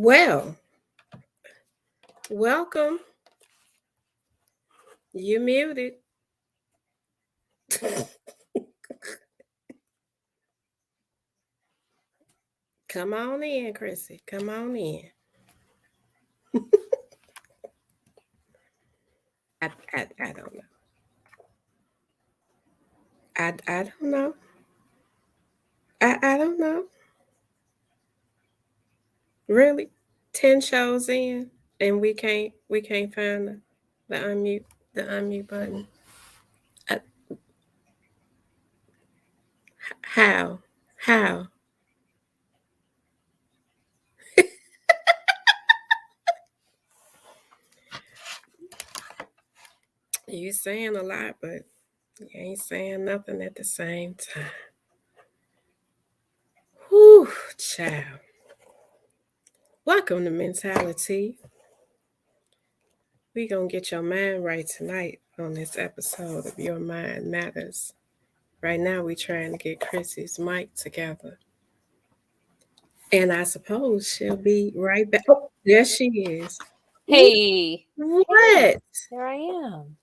Well, welcome. You muted. Come on in, Chrissy. Come on in. I don't know. I don't know. I don't know. Really? 10 shows in and we can't find the unmute button. Uh, how? How? You saying a lot, but you ain't saying nothing at the same time. Whew, child. Welcome to Mentali-Tea. We gonna get your mind right tonight on this episode of Your Mind Matters. Right now, we trying to get Chrissy's mic together, and I suppose she'll be right back. Oh, there she is. Hey. What? Hey, there I am.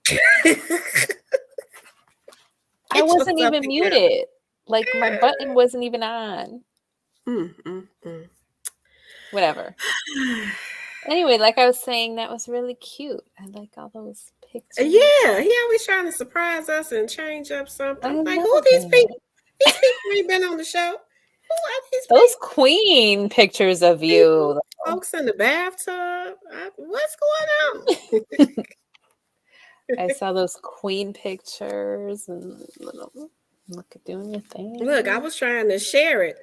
I wasn't even muted. Like my button wasn't even on. Whatever. Anyway, like I was saying, that was really cute. I like all those pictures. Yeah, he always trying to surprise us and change up something. I'm like, who are these people? These people ain't been on the show. Who are these Those queen pictures of you. Folks in the bathtub. What's going on? I saw those queen pictures and look at doing your thing. Look, I was trying to share it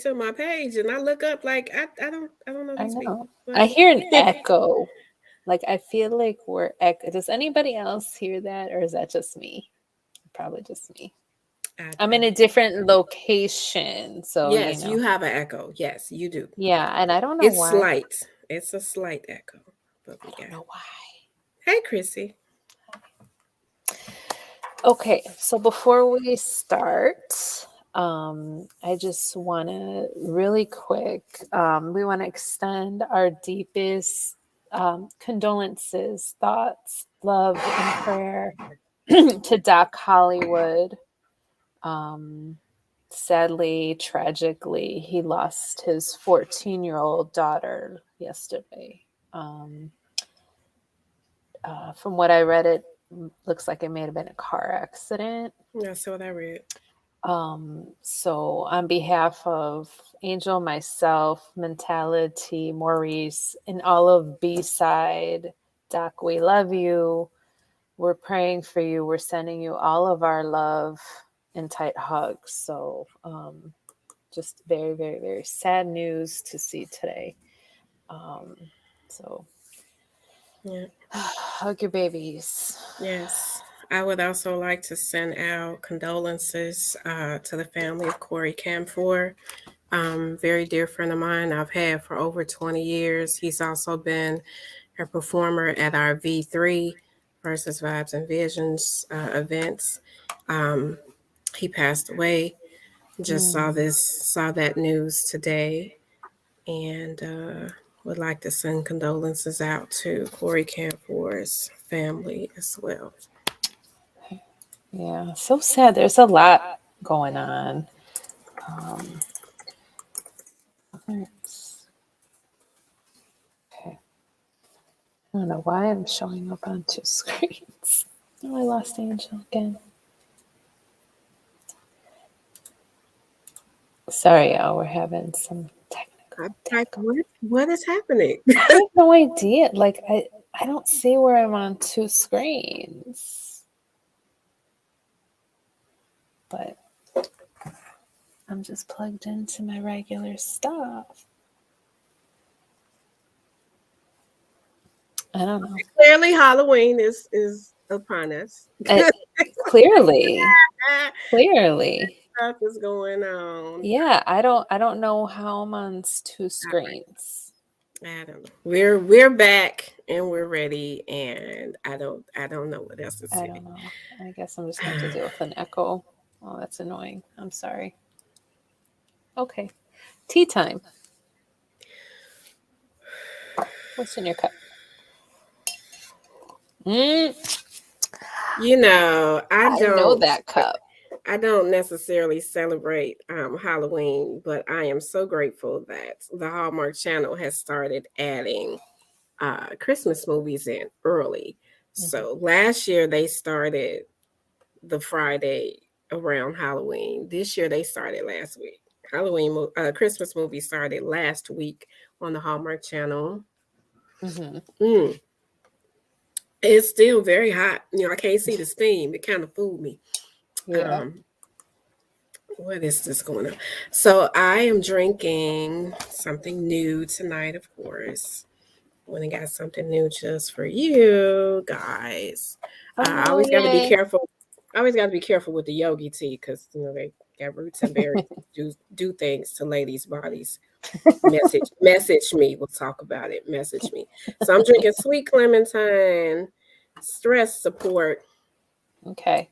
to my page, and I look up like I don't know these people. I hear an echo. Like I feel like we're echo. Does anybody else hear that, or is that just me? Probably just me. I'm in a different location, so yes, you have an echo. Yes, you do. Yeah, and I don't know why. It's slight. It's a slight echo, but I don't know why. Hey, Chrissy. Okay, so before we start, I just want to really quick. We want to extend our deepest condolences, thoughts, love, and prayer to Doc Hollywood. Sadly, tragically, he lost his 14-year-old daughter yesterday. From what I read, it looks like it may have been a car accident. That's what I read. So on behalf of Angel, myself, Mentali-Tea, Maurice, and all of B-Side, Doc, we love you. We're praying for you. We're sending you all of our love and tight hugs. So just very, very, very sad news to see today. So yeah. Hug your babies. Yes. I would also like to send out condolences to the family of Corey Camphor. Very dear friend of mine I've had for over 20 years. He's also been a performer at our V3 versus Vibes and Visions events. He passed away. Just saw that news today, and would like to send condolences out to Corey Camphor's family as well. Yeah, so sad. There's a lot going on. Okay. I don't know why I'm showing up on two screens. Oh, I lost Angel again. Sorry, y'all. We're having some technical. What is happening? I have no idea. Like, I don't see where I'm on two screens. But I'm just plugged into my regular stuff. I don't know. Clearly, Halloween is upon us. Clearly. Stuff is going on. Yeah, I don't know how I'm on two screens. I don't know. We're back and we're ready, and I don't know what else to say. I don't know. I guess I'm just going to deal with an echo. Oh, that's annoying. I'm sorry. Okay. Tea time. What's in your cup? Mm, You know, I know that cup. I don't necessarily celebrate Halloween, but I am so grateful that the Hallmark Channel has started adding Christmas movies in early. Mhm. So last year they started the Friday around Halloween. This year they started last week. Christmas movie started last week on the Hallmark Channel. Mhm. Mm, it's still very hot. You know, I can't see the steam. It kind of fooled me. Yeah. Um, what is this going on? So I am drinking something new tonight, of course. When I got something new just for you guys. I Oh, always got to be yay. careful. I always got to be careful with the yogi tea because you know they got roots and berries do things to ladies' bodies. Message me. We'll talk about it. Message me. So I'm drinking sweet clementine, stress support, Okay.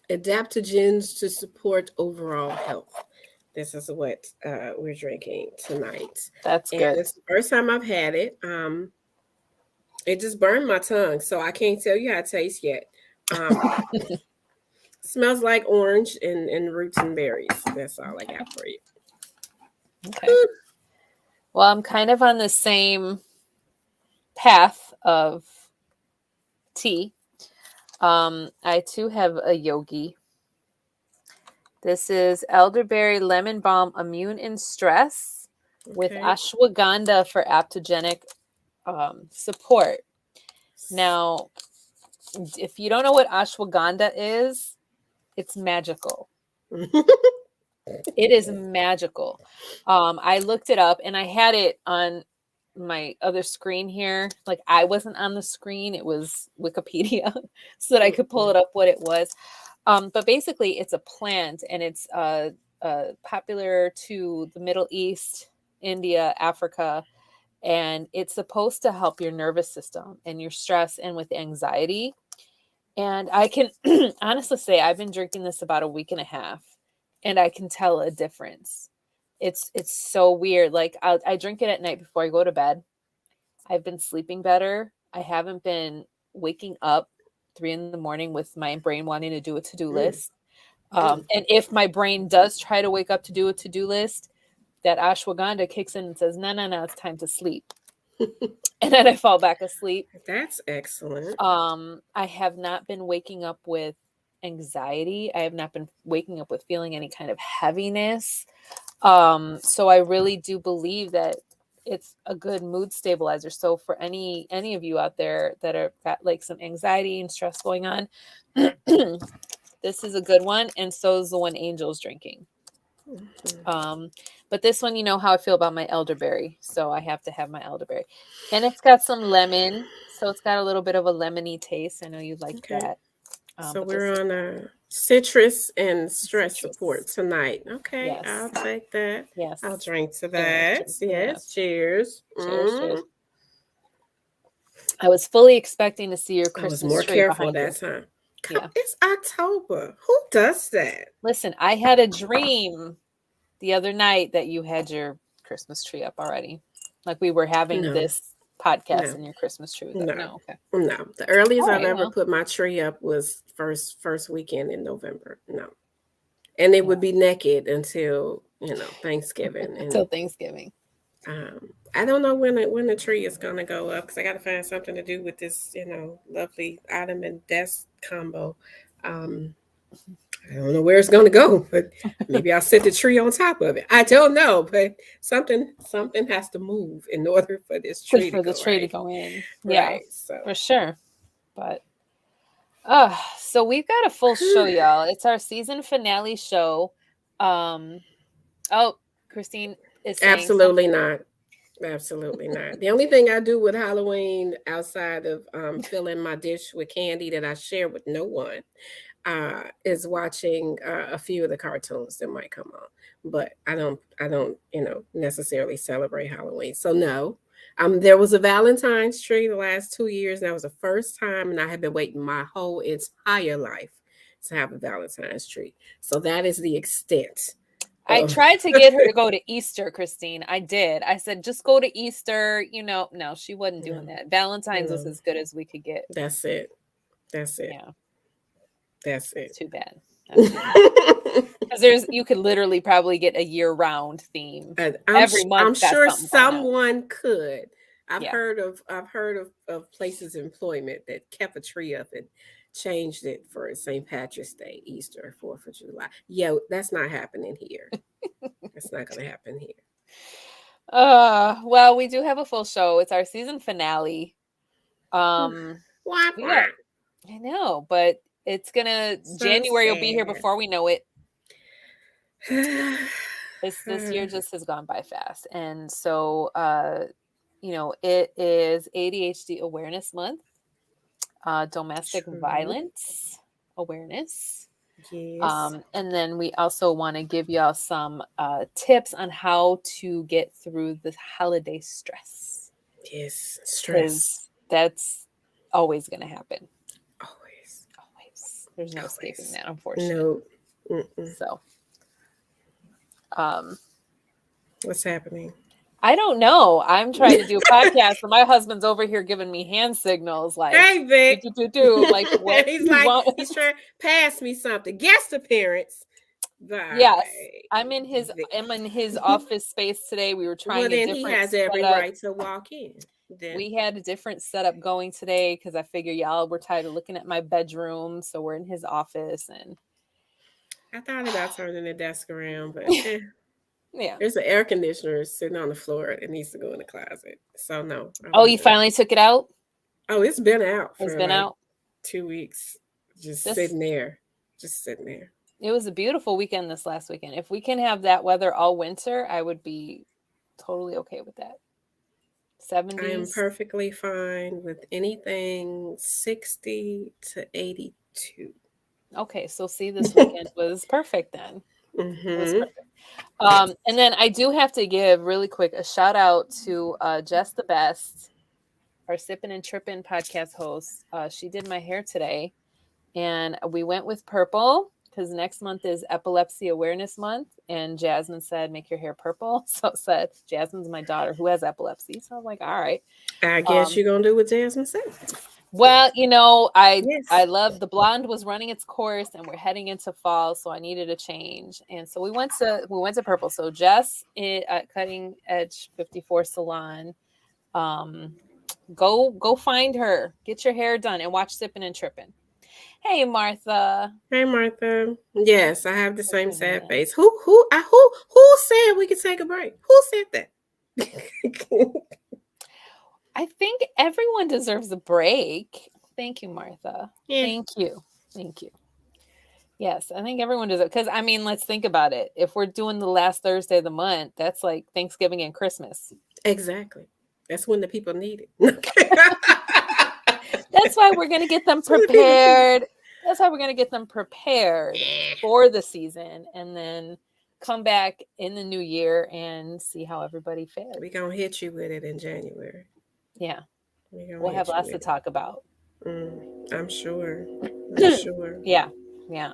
adaptogens to support overall health. This is what we're drinking tonight, That's and good. it's the first time I've had it. It just burned my tongue, so I can't tell you how it tastes yet. Um, smells like orange and roots and berries. That's all I got for you. Okay. Well, I'm kind of on the same path of tea. I too have a yogi. This is elderberry lemon balm immune and stress with Okay. ashwagandha for aptogenic support. Now, if you don't know what ashwagandha is, it's magical. It is magical. I looked it up and I had it on my other screen here. Like I wasn't on the screen, it was Wikipedia so that I could pull it up what it was. But basically, it's a plant and it's popular to the Middle East, India, Africa, and it's supposed to help your nervous system and your stress and with anxiety. And I can honestly say I've been drinking this about a week and a half, and I can tell a difference. It's so weird. Like I drink it at night before I go to bed. I've been sleeping better. I haven't been waking up 3 in the morning with my brain wanting to do a to do Mm, list. mm. And if my brain does try to wake up to do a to do list, that ashwagandha kicks in and says, "No, no, no, it's time to sleep," and then I fall back asleep. That's excellent. I have not been waking up with anxiety. I have not been waking up with feeling any kind of heaviness. So I really do believe that it's a good mood stabilizer. So for any of you out there that are got like some anxiety and stress going on, this is a good one. And so is the one Angel's drinking. Mhm. Um, but this one, you know how I feel about my elderberry, so I have to have my elderberry, and it's got some lemon, so it's got a little bit of a lemony taste. I know you like Okay. that, So but this we're is on citrus and stress support citrus. tonight. Okay, Yes, I'll take that. yes. I'll drink to that. Cheers. Yeah. Yes, cheers. Cheers. Cheers. I was fully expecting to see your I was Christmas more tree careful behind you. that time. Yeah. It's October. Who does that? Listen, I had a dream the other night that you had your Christmas tree up already. Like we were having No, this podcast no, and your Christmas tree was up. no, No, okay. no. The earliest All I've right. ever Well, put my tree up was first weekend in November. No, and it would well, be naked until Thanksgiving. until And Thanksgiving. I don't know when the tree is gonna go up because I got to find something to do with this lovely item and desk combo. Um, I don't know where it's gonna go, but maybe I'll set the tree on top of it. I don't know, but something has to move in order for this tree to For the go tree to right. go in. Yeah, Right. So for sure. But so we've got a full show, y'all. It's our season finale show. Um oh, Christine is saying absolutely something. not. Absolutely not. The only thing I do with Halloween outside of filling my dish with candy that I share with no one is watching a few of the cartoons that might come on. But I don't necessarily celebrate Halloween. So no. There was a Valentine's tree the last 2 years, and that was the first time, and I had been waiting my whole entire life to have a Valentine's tree. So that is the extent I Oh. tried to get her to go to Easter, Christine. I did. I said, just go to Easter. No, she wasn't doing No, that. Valentine's was no, as good as we could get. that's it. That's it. Yeah, That's it. it's too bad. That's too bad. Because you could literally probably get a year-round theme. Every month I'm got sure something going on. someone could. Yeah. I've heard of places employment that kept a tree up and changed it for St. Patrick's Day, Easter, 4th of July. Yeah, that's not happening here. That's not gonna happen here. Well, we do have a full show. It's our season finale. Wah, We got, wah. I know, but it's gonna So January will be here sad. before we know it. This year just has gone by fast. And so it is ADHD Awareness Month, domestic True. violence awareness. Yes. And then we also want to give y'all some tips on how to get through the holiday stress, Yes. Stress. because that's always going to happen. Always. Always. There's no escaping Always. that, unfortunately. No. Mm-mm. So, um, What's happening? I don't know. I'm trying to do a podcast, and my husband's over here giving me hand signals like, Hey, do, Vic. do, do, do. Like, what He's do you like, want? he's trying to pass me something. Guest appearance by Yes, Vic. I'm in his office space today. We were Well, trying a then he different has every setup. right to walk in. Then We had a different setup going today because I figure y'all were tired of looking at my bedroom, so we're in his office, and I thought about turning the desk around, but yeah. there's an air conditioner sitting on the floor that needs to go in the closet. So no, I'm Oh, you good. finally took it out? Oh, it's been out It's for been like out. 2 weeks, just This sitting there, just sitting there. It was a beautiful weekend this last weekend. If we can have that weather all winter, I would be totally okay with that. I am 70s. perfectly fine with anything 60 to 82. Okay, so see, this weekend was perfect then. It was Mm-hmm. perfect. And then I do have to give really quick a shout out to Jess the Best, our Sippin' and Trippin' podcast host. She did my hair today, and we went with purple because next month is Epilepsy Awareness Month, and Jasmine said, "Make your hair purple." So it said, Jasmine's my daughter who has epilepsy, so I'm like, "All right." I guess Um, you're gonna do what Jasmine said. well, I Yes. love the blonde was running its course, and we're heading into fall, so I needed a change, and so we went to purple. So Jess at Cutting Edge 54 Salon, um, go find her, get your hair done, and watch Sippin' and Trippin'. Hey, Martha. Hey, Martha. Yes, I have the What same you sad doing? face. Who said we could take a break? Who said that? I think everyone deserves a break. Thank you, Martha. Yeah, Thank you. Thank you. Yes, I think everyone deserves, because I mean, let's think about it. If we're doing the last Thursday of the month, that's like Thanksgiving and Christmas. exactly. That's when the people need it. That's why we're going to get them That's when the people need it. prepared. That's why we're going to get them prepared for the season, and then come back in the new year and see how everybody fared. We gonna hit you with it in January. Yeah, We gonna we'll have hit you lots to with talk about. it. I'm sure. I'm sure. Yeah, yeah.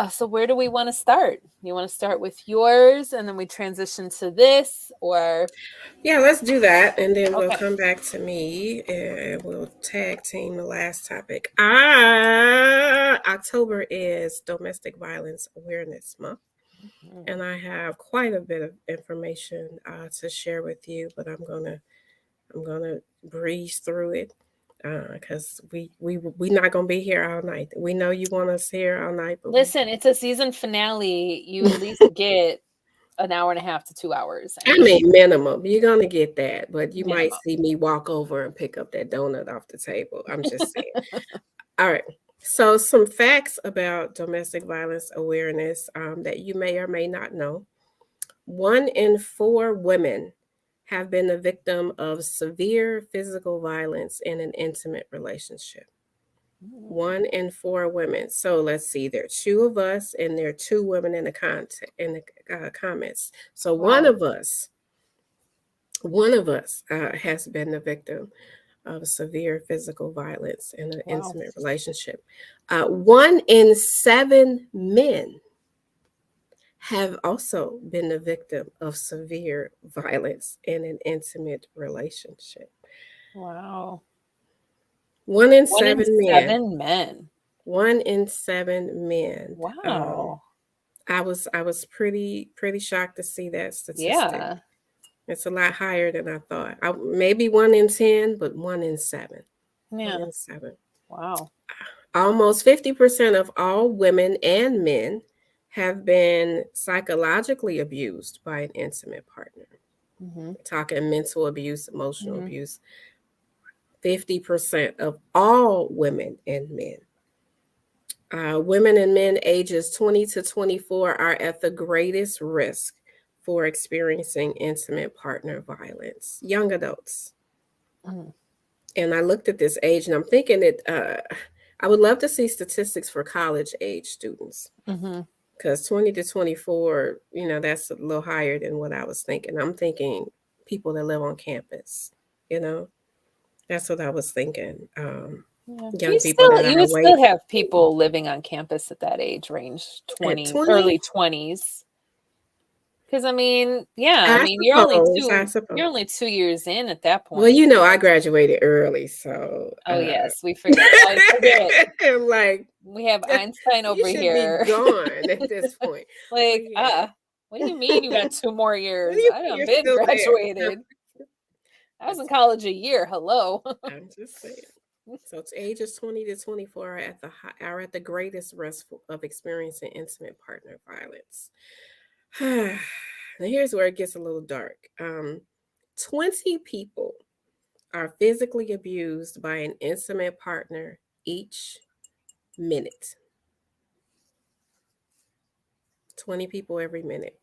So where do we want to start? You want to start with yours and then we transition to this, or Yeah, let's do that, and then we'll okay. come back to me, and we'll tag team the last topic. October is Domestic Violence Awareness Month, and I have quite a bit of information to share with you, but I'm gonna breeze through it because we not gonna be here all night. We know you want us here all night, but Listen, it's a season finale. You at least get an hour and a half to 2 hours. I I mean, mean minimum. You're gonna get that, but you might minimum. see me walk over and pick up that donut off the table. I'm just saying. All right. So some facts about domestic violence awareness that you may or may not know. 1 in 4 women have been the victim of severe physical violence in an intimate relationship. 1 in 4 women. So let's see. There are two of us, and there are 2 women in the comments. So Wow. one of us has been the victim of severe physical violence in an Wow. intimate relationship. 1 in 7 men have also been the victim of severe violence in an intimate relationship. Wow. 1 in 7 men. 1 in 7 men. 1 in 7 men. Wow. I was pretty shocked to see that statistic. Yeah. It's a lot higher than I thought. Maybe 1 in 10, but 1 in 7. One Yeah. in seven. Wow. Almost 50% of all women and men have been psychologically abused by an intimate partner. Mm-hmm. Talking mental abuse, emotional Mm-hmm. abuse. 50% of all women and men. Women and men ages 20 to 24 are at the greatest risk for experiencing intimate partner violence. Young adults. Mm-hmm. And I looked at this age and I'm thinking I would love to see statistics for college age students Mm-hmm. because 20 to 24, that's a little higher than what I was thinking. I'm thinking people that live on campus, you know, that's what I was thinking. Yeah. Young people that You are would away still from have school. people living on campus at that age range, At 20, 20, early 20s. Because I mean, yeah, I I mean, suppose, I you're suppose. only 2 years in at that Well, point. I graduated early, so Oh yes, we forget. I forget. I'm like, We have Einstein you over should be here. gone at this point. But Like, yeah, what do you mean you got 2 more what do years? you I mean done you're been still there? graduated. I was in college a year. Hello. I'm just saying. So it's ages 20 to 24 are at the greatest risk of experiencing intimate partner violence. Now here's where it gets a little dark. 20 people are physically abused by an intimate partner each minute. 20 people every minute.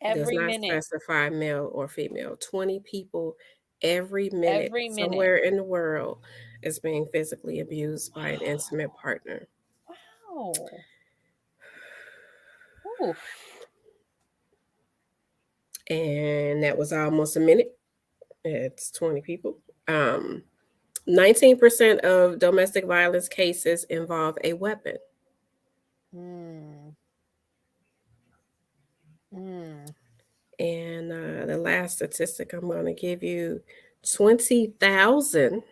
Does Every not minute. specify male or female. 20 people every minute Every minute. somewhere in the world is being physically abused by an intimate partner. Wow. Oof. And that was almost a minute. It's 20 people. 19% of domestic violence cases involve a weapon. Mm. Mm. And the last statistic I'm going to give you, 20,000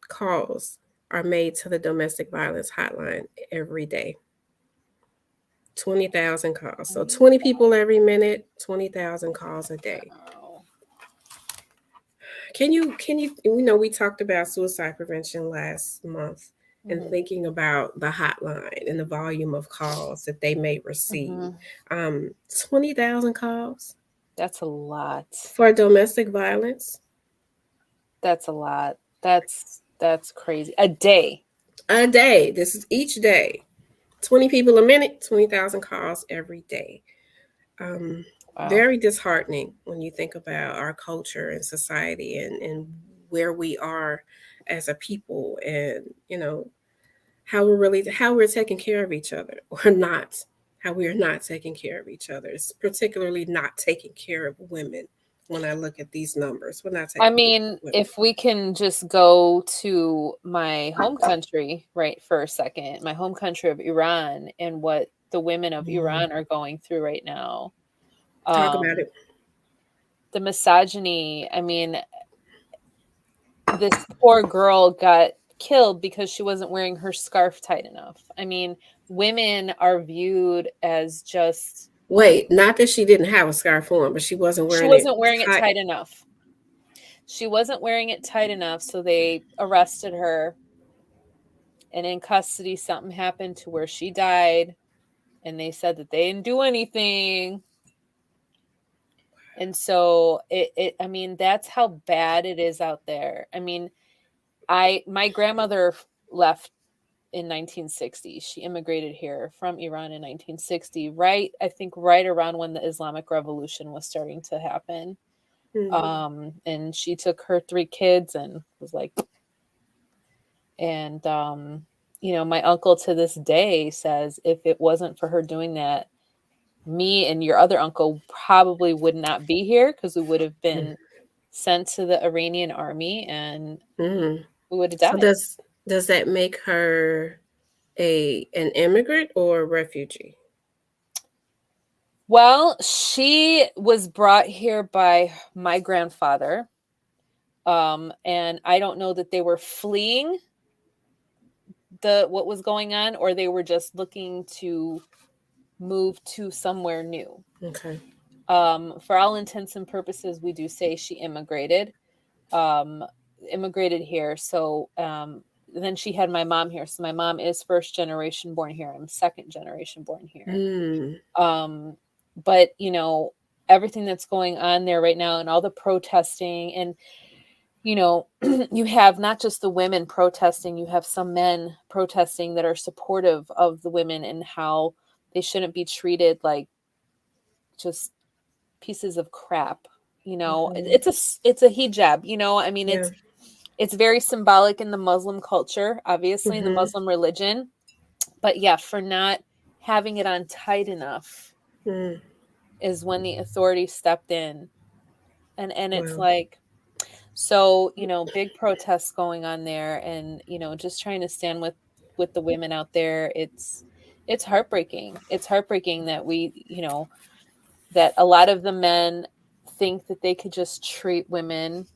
calls are made to the domestic violence hotline every day. 20,000 calls. So 20 people every minute, 20,000 calls a day. Wow. We talked about suicide prevention last month and Mm-hmm. thinking about the hotline and the volume of calls that they may receive. Mm-hmm. 20,000 calls That's a lot. for domestic violence That's a lot. That's crazy. A day. a day. This is each day. 20 people a minute, 20,000 calls every day. Um, Wow. Very disheartening when you think about our culture and society and where we are as a people and, how we're taking care of each other or not, how we are not taking care of each other. It's particularly not taking care of women. When I look at these numbers, we're not I taking care mean, of women. if we can just go to my home country, right, for a second, my home country of Iran and what the women of Mm. Iran are going through right now. Talk about Um, it. the misogyny, I mean, this poor girl got killed because she wasn't wearing her scarf tight enough. I mean, women are viewed as just Wait, not that she didn't have a scarf on, but she wasn't she wearing it wasn't wearing it tight. tight enough. She wasn't wearing it tight enough, so they arrested her. And in custody, something happened to where she died, and they said that they didn't do anything. And so I mean, that's how bad it is out there. I mean, my grandmother left in 1960. She immigrated here from Iran in 1960, right? I think right around when the Islamic Revolution was starting to happen. Mm-hmm. And she took her 3 kids and was like, and my uncle to this day says if it wasn't for her doing that, me and your other uncle probably would not be here because we would have been sent to the Iranian army and Mm-hmm. we would have So died. does that make her an immigrant or a refugee? Well, she was brought here by my grandfather. And I don't know that they were fleeing the what was going on, or they were just looking to move to somewhere new. Okay. For all intents and purposes, we do say she um, immigrated here. So then she had my mom here. So my mom is first generation born here. I'm second generation born here. Mm, Um, but everything that's going on there right now, and all the protesting, and you have not just the women protesting, you have some men protesting that are supportive of the women and how they shouldn't be treated like just pieces of crap. mhm. It's a hijab. I mean, Yeah. it's very symbolic in the Muslim culture, obviously in the Hmm. Muslim religion. But yeah, for not having it on tight enough Mm. is when the authorities stepped in. And it's Wow. like, so, big protests going on there, and, just trying to stand with the women out there. It's heartbreaking. It's heartbreaking that that a lot of the men think that they could just treat women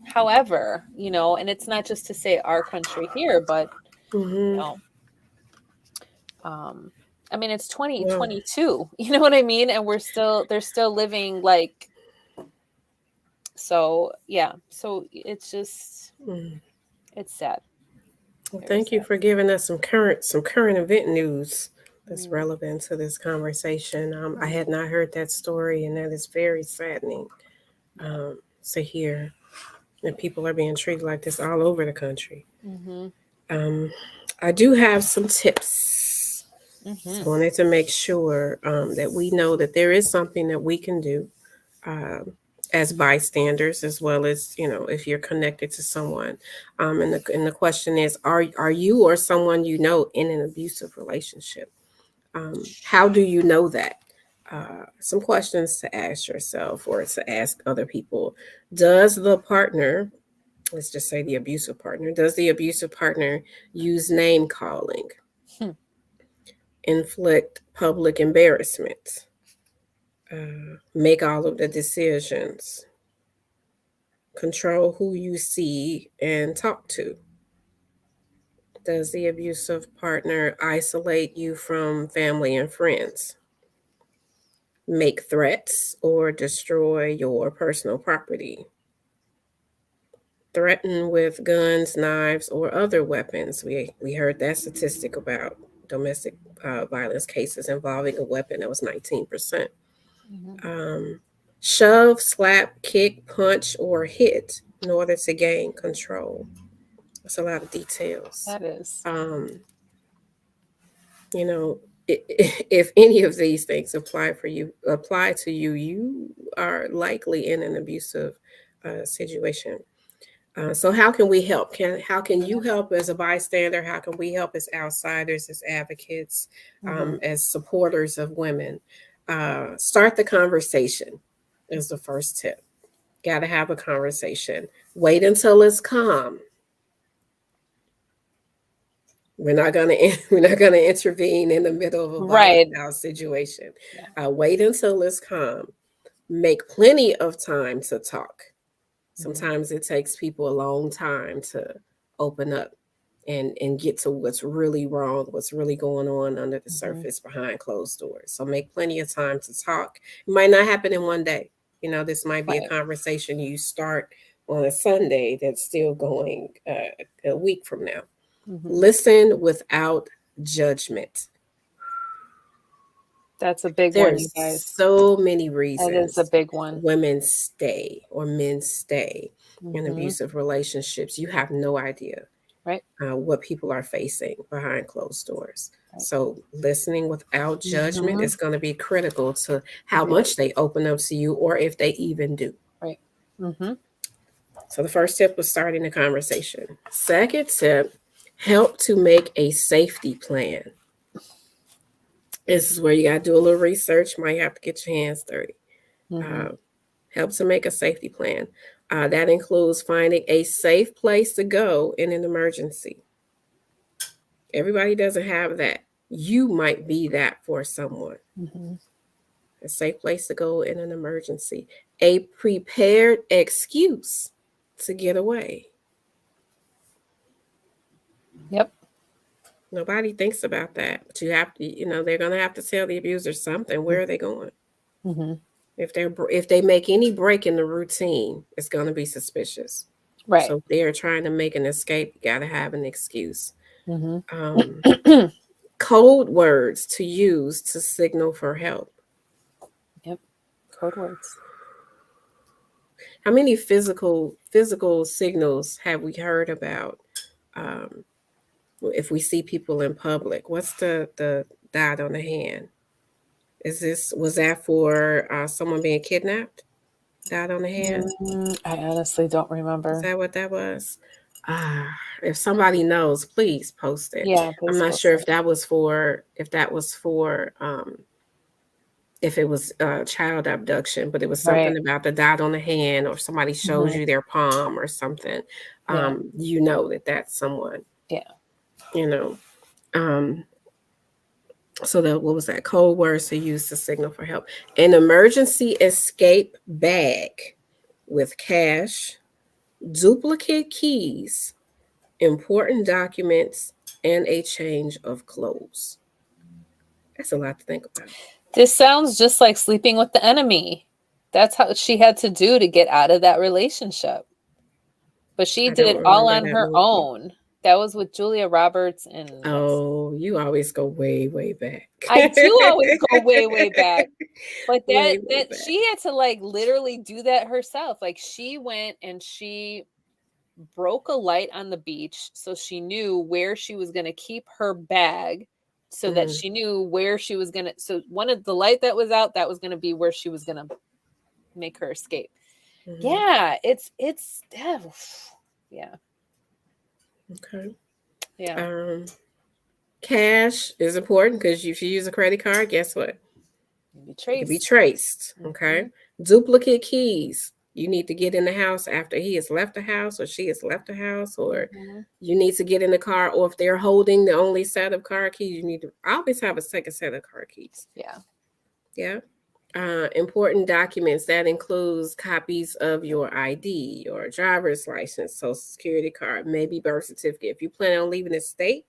however, and it's not just to say our country here, but you Hmm. know, um I mean, it's Well. 2022, you know what I mean? And they're still living like, so yeah. So it's just, Mm. it's sad. Well, Very thank you sad. for giving us some current event news that's Mm, relevant to this conversation. I mm, had not heard that story, and that is very saddening yeah. to hear that people are being treated like this all over the country. Mhm. Um, I do have some tips. Mhm. So I wanted to make sure that we know that there is something that we can do um, as bystanders, as well as if you're connected to someone. And the question is, are you or someone you know in an abusive relationship? How do you know that? Some questions to ask yourself or to ask other people. Does the partner, let's just say the abusive partner, does the abusive partner use name calling, Hmm. inflict public embarrassment, make all of the decisions, control who you see and talk to? Does the abusive partner isolate you from family and friends, make threats, or destroy your personal property, threaten with guns, knives, or other weapons? We heard that statistic about domestic violence cases involving a weapon. That was 19%. Mhm. Um, shove, slap, kick, punch, or hit in order to gain control. That's a lot of details. That is. Um, you know, if any of these things apply to you, you are likely in an abusive situation. So how can we help? How can you help as a bystander? How can we help as outsiders, as advocates, Mhm. as supporters of women? Start the conversation is the first tip. Got to have a conversation. Wait until it's calm. We're not gonna intervene in the middle of a Right. volatile situation. Yeah. Wait until it's calm. Make plenty of time to talk. Mhm. Sometimes it takes people a long time to open up and get to what's really wrong, what's really going on under the Mhm. surface behind closed doors. So make plenty of time to talk. It might not happen in one day. This might be a Right. conversation you start on a Sunday that's still going a week from now. Mhm. Listen without judgment. That's a big one, you There's guys. so many That is a reasons big one. women stay or men stay in Mhm. abusive relationships. You have no idea Right. what people are facing behind closed doors. Right. So, listening without judgment Mhm. is going to be critical to how It much is. they open up to you or if they even do. Right. Mhm. So, the first tip was starting the conversation. Second tip, help to make a safety plan. This is where you got to do a little research. Might have to get your hands dirty. Mhm. Uh, help to make a safety plan. That includes finding a safe place to go in an emergency. Everybody doesn't have that. you might be that for someone. Mhm. A safe place to go in an emergency, a prepared excuse to get away. Yep. Nobody thinks about that, but you have to, they're going to have to tell the abuser something. Where are they going? Mhm. If they make any break in the routine, it's going to be suspicious. Right. So if they're trying to make an escape, you got to have an excuse. Mhm. Um, Code words to use to signal for help. Yep. Code words. How many physical signals have we heard about? Um, if we see people in public, what's the dot on the hand? Was that for someone being kidnapped? Dot on the hand. I honestly don't Is remember. that what that was? Ah, if somebody knows, please post it. Yeah, I'm please not post sure it. if it was child abduction, but it was Right. something about the dot on the hand, or somebody shows Mhm. you their palm or something. Yeah. You know that that's someone. Yeah. You know. Um, so that what was that code words to use to signal for help? An emergency escape bag with cash, duplicate keys, important documents, and a change of clothes. That's a lot to think about. This sounds just like sleeping with the enemy. That's how she had to do to get out of that relationship. But she I did don't it all remember on that her movie. own. That was with Julia Roberts and what's Oh, you always go way, way back. I do always go way, way back. But that Way, way that back. she had to like literally do that herself. Like she went and she broke a light on the beach so she knew where she was going to keep her bag so that Mm, she knew where she was going to so one of the light that was out that was going to be where she was going to make her escape. mhm. Yeah, it's yeah. Okay. Yeah. Um, Cash is important because if you use a credit card, guess what? Be It can be traced. traced. Okay. Mhm. Duplicate keys. You need to get in the house after he has left the house or she has left the house, or Mhm. you need to get in the car, or if they're holding the only set of car keys, you need to always have a second set of car keys. Yeah. Yeah. Important documents that includes copies of your ID, your driver's license, social security card, maybe birth certificate. If you plan on leaving the state,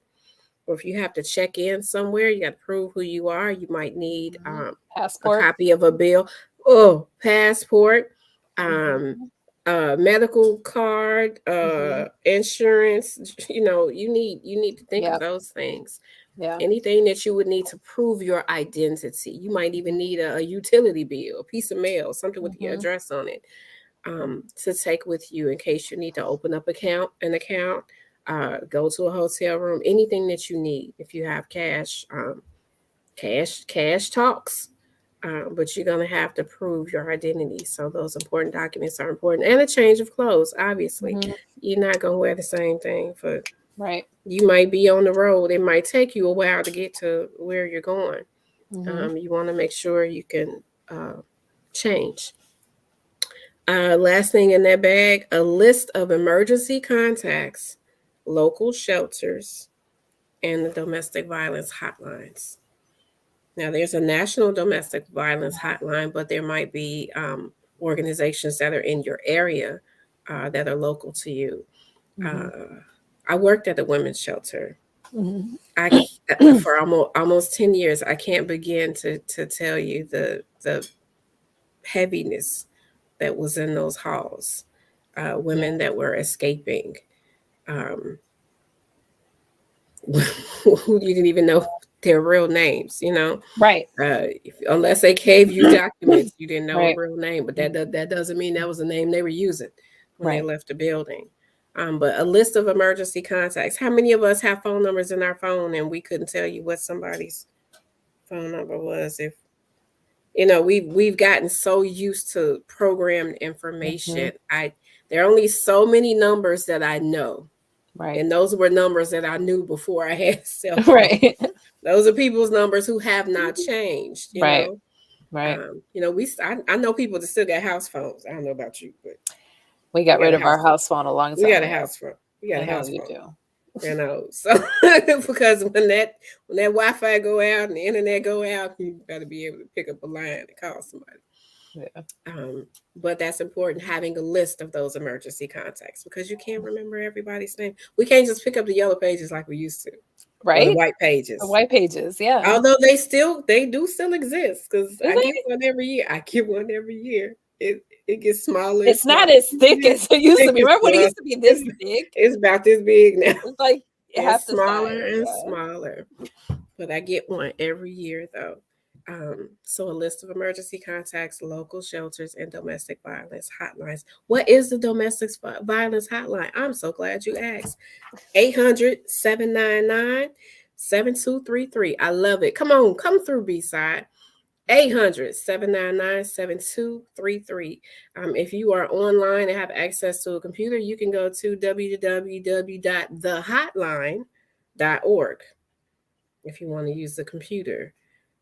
or if you have to check in somewhere, you got to prove who you are. You might need Mhm. a Passport. copy of a bill, oh, passport, um, Mhm. medical card, Mhm. insurance. You need to think of Yep. those things. Yeah. Anything that you would need to prove your identity. You might even need a utility bill, a piece of mail, something with your Mhm. address on it, to take with you in case you need to open up an account, go to a hotel room, anything that you need. If you have cash, cash talks. But you're gonna have to prove your identity. So those important documents are important, and a change of clothes. Obviously, Mhm. you're not gonna wear the same thing for. Right. You might be on the road. It might take you a while to get to where you're going. Mhm. You want to make sure you can uh, change. Last thing in that bag, a list of emergency contacts, local shelters, and the domestic violence hotlines. Now, there's a national domestic violence hotline, but there might be organizations that are in your area that are local to you. Mhm. Uh, I worked at a women's shelter. Mhm. For almost 10 years. I can't begin to tell you the heaviness that was in those halls. Yeah. Women that were escaping, um, who you didn't even know their real names. Right. Unless they gave you documents, you didn't know a Right. real name. But that Mhm. that doesn't mean that was the name they were using when they Right. left the building. But a list of emergency contacts. How many of us have phone numbers in our phone and we couldn't tell you what somebody's phone number was? If we've gotten so used to programmed information. Mhm. I There are only so many numbers that I know, Right. and those were numbers that I knew before I had a cell phone. Right. Those are people's numbers who have not changed. Right. Right. I know people that still got house phones. I don't know about you, but We we got got rid a of our house phone. house phone a long We time got a ago. house phone. We got I a know house you phone. do. So because when that Wi-Fi go out and the internet go out, you better be able to pick up a line and call somebody. Yeah. Um, but that's important, having a list of those emergency contacts, because you can't remember everybody's name. We can't just pick up the yellow pages like we used to, or the Right? white The pages. white pages, yeah. Although they do still exist, because Do I get they? one every year. I get one every year. It gets smaller and It's not smaller. as thick as it used to be. It's, Remember when it uh, used to be it's this thick? it's about this big now. It's like half It's the smaller size. and Yeah. smaller. But I get one every year though. So a list of emergency contacts, local shelters, and domestic violence hotlines. What is the domestic violence hotline? I'm so glad you asked. 800-799-7233. I love it. Come on, come through, B-side. 800-799-7233. If you are online and have access to a computer, you can go to www.thehotline.org if you want to use the computer.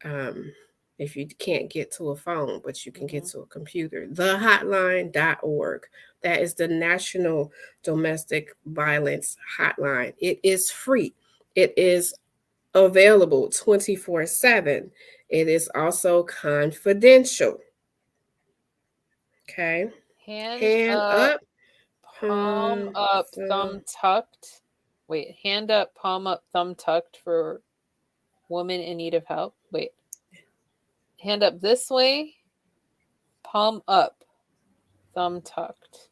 Um, if you can't get to a phone, but you can get Mhm. to a computer, thehotline.org. That is the National Domestic Violence Hotline. It is free. It is available 24/7. It is also confidential. Okay. Hand Hand up, up, palm up, thumb. thumb tucked. Wait, hand up, palm up, thumb tucked for woman in need of help. Wait, hand up this way, palm up, thumb tucked.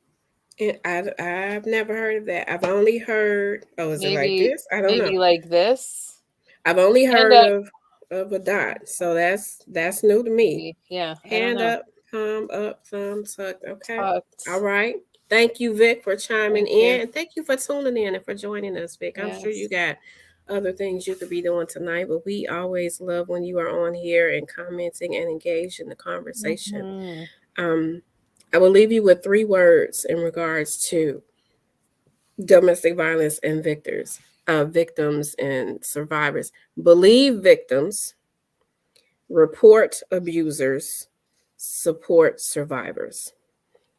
I've never heard of that. I've only heard, oh, is it like Maybe this? I don't know. maybe like this. I've only Hand heard up. of a dot. So that's new to me. Maybe. Yeah, I don't Hand know. up, palm up, thumb tucked. Okay. All Tucked. right. Thank you, Vic, for chiming Thank you. in. And thank you for tuning in and for joining us, Vic. I'm sure you Yes. got other things you could be doing tonight, but we always love when you are on here and commenting and engaged in the conversation. Hmm. Um, I will leave you with three words in regards to domestic violence and victims and survivors. Believe victims, report abusers, support survivors.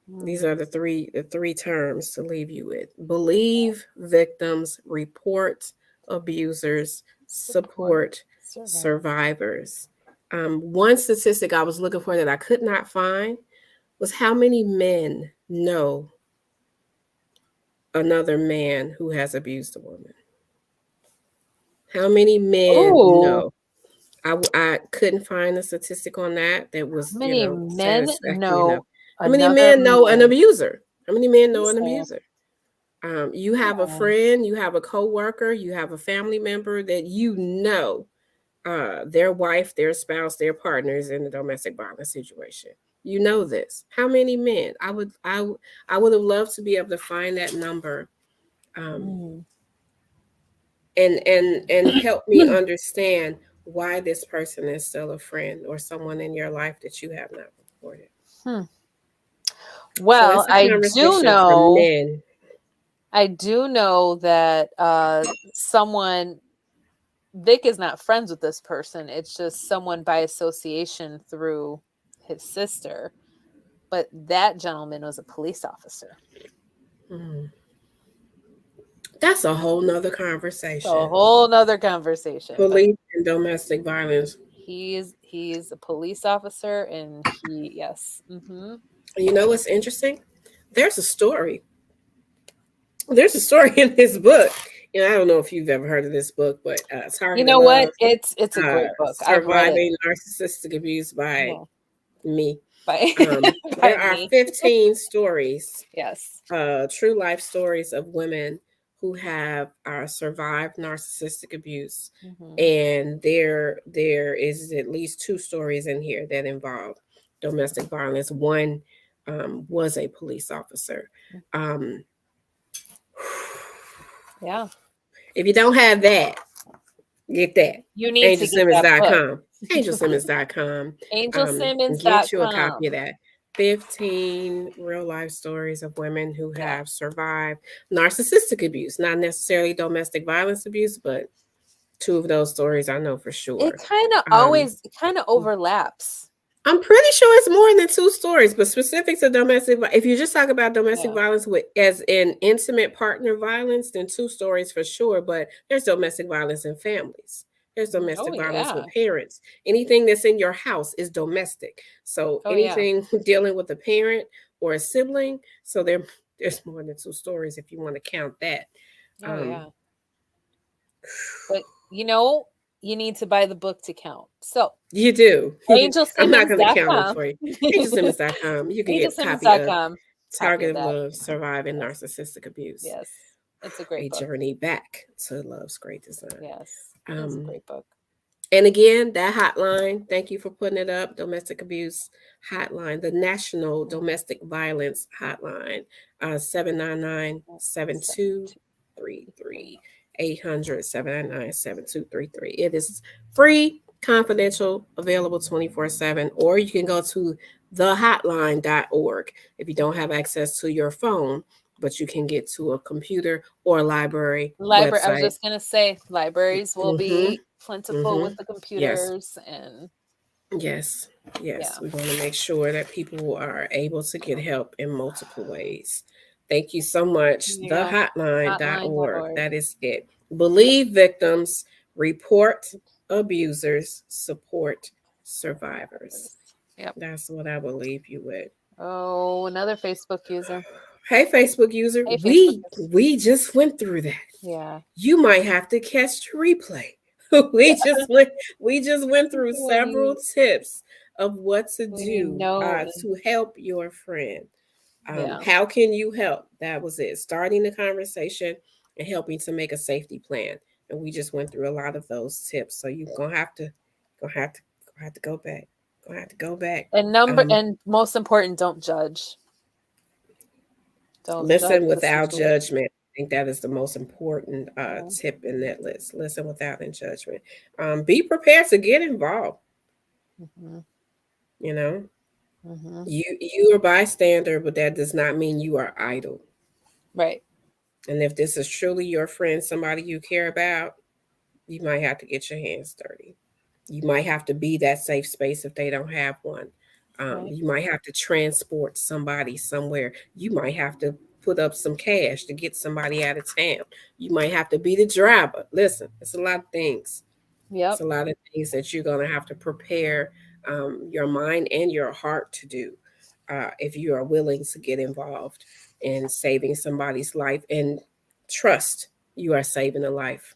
These are the three terms to leave you with. Believe victims, report abusers, Support support survivor. survivors. One statistic I was looking for that I could not find was how many men know another man who has abused a woman. How many men Oh, know? I couldn't find a statistic on that that how was, many men satisfactory enough. know How many another men know an man? abuser? How many men know Is an there? abuser? You have a Yeah. friend, you have a coworker, you have a family member that their wife, their spouse, their partners in a domestic violence situation. You know this. How many men? I would have loved to be able to find that number, um, Mm. and help me understand why this person is still a friend or someone in your life that you have not reported. Hmm. So Well, that's a conversation for men. I do know that someone Vic is not friends with this person. It's just someone by association through his sister. But that gentleman was a police officer. Mm. That's a whole nother It's a conversation. whole nother conversation. But Police and domestic violence. he's a police officer, and he yes. Hmm. And you know what's interesting? There's a story. There's a story in this book. I don't know if you've ever heard of this book, but You Targeted know what? Love, It's a great book. I've read it. Surviving Narcissistic Abuse by Yeah, me. by by There are me. 15 stories, Yes. true life stories of women who have survived narcissistic abuse, Hmm. and there is at least two stories in here that involve domestic violence. One was a police officer. Um, Yeah. if you don't have that, get that. You need to get that book. Angelsimmons.com. Angelsimmons.com. And get you a copy Angelsimmons.com. of that. 15 real life stories of women who Yeah. have survived narcissistic abuse, not necessarily domestic violence abuse, but two of those stories I know for It sure. kind of Um, always it kind of overlaps. I'm pretty sure it's more than two stories, but specific to domestic, if you just talk about domestic Yeah. violence with as in intimate partner violence, then two stories for sure. But there's domestic violence in families. There's Oh domestic violence with yeah. parents. Anything that's in your house is domestic. So Oh yeah. anything dealing with a parent or a sibling, so there's more than two stories if you want to count that. Oh Um, yeah. But you need to buy the book to count. So you do. I'm not going to count them angelsimmons.com. for you. AngelSimmons.com. You can get a copy of Angelsimmons.com. Copy of Target of that. Love, Surviving Yes. Narcissistic Abuse, Yes. It's a great A book. Journey Back to Love's Great Design. Yes. It's a Um, great book. and again, that hotline, thank you for putting it up, domestic abuse hotline, the National Mhm. Domestic Violence Hotline, 799 7233. 800 799 7233. It is free, confidential, available 24/7, or you can go to thehotline.org if you don't have access to your phone, but you can get to a computer or a library Library. I was website. just gonna say libraries will Mm-hmm. be plentiful Mm-hmm. with the Yes. computers and Yes, yes. yeah. We want to make sure that people are able to get help in multiple ways. Thank you so much. There you go. Thehotline.org. Hotline.org. That is it. Believe victims, report abusers, support survivors. Yep. That's what I will leave you with. Oh, another Facebook user. Hey Facebook user, Hey, we Facebookers. we just went through that. Yeah. You might have to catch the replay. we just went we just went through When several you tips of what to when you do know, to help your friend. yeah. How can you help? That was it. Starting the conversation and helping to make a safety plan. And we just went through a lot of those tips. So you're gonna have to gonna have to go back. Gonna have to go back. Um, And most important, don't judge. Don't judge Listen the without situation. judgment. I think that is the most important Yeah. tip in that list. Listen without in judgment. Be prepared to get involved. Hmm. You know, Hmm. you are bystander, but that does not mean you are idle. Right. And if this is truly your friend, somebody you care about, you might have to get your hands dirty. You might have to be that safe space if they don't have one. Right. You might have to transport somebody somewhere. You might have to put up some cash to get somebody out of town. You might have to be the driver. Listen, it's a lot of things. It's Yep. a lot of things that you're going to have to prepare your mind and your heart to do if you are willing to get involved in saving somebody's life and trust you are saving a life.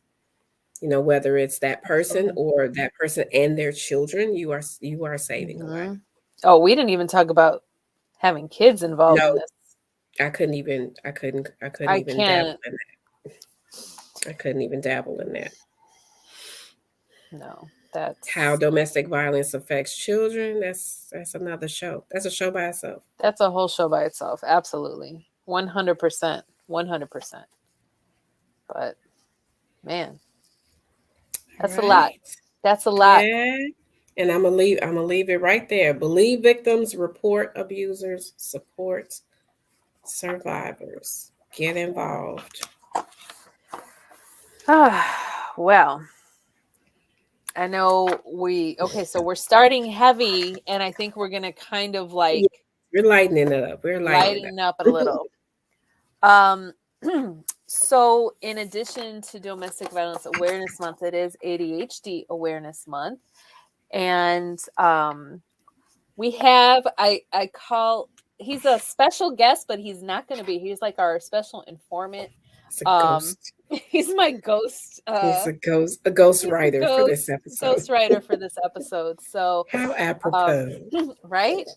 Whether it's that person Absolutely. or that person and their children, you are saving a Hmm. life. Oh, we didn't even talk about having kids involved in No, this. I couldn't I even dabble can't. in that. I couldn't even dabble in that. No, How that's domestic violence affects children, that's another show. That's a show by itself. that's a whole show by itself. Absolutely. 100%. 100%. But man, All that's a lot. right. That's a lot. Yeah. And I'm gonna leave it right there. Believe victims, report abusers, support survivors. Get involved. Well, I know okay, so we're starting heavy and I think we're going to kind of Yeah, like we're lightening it up. We're lightening it lighten up a up. little. Um so in addition to Domestic Violence Awareness Month, it is ADHD Awareness Month. And we have I call he's a special guest, but he's not going to be. He's like our special informant. It's a Um ghost. he's my ghost He's a ghost he's a writer for this episode. ghost writer for this episode. So How um apropos. right?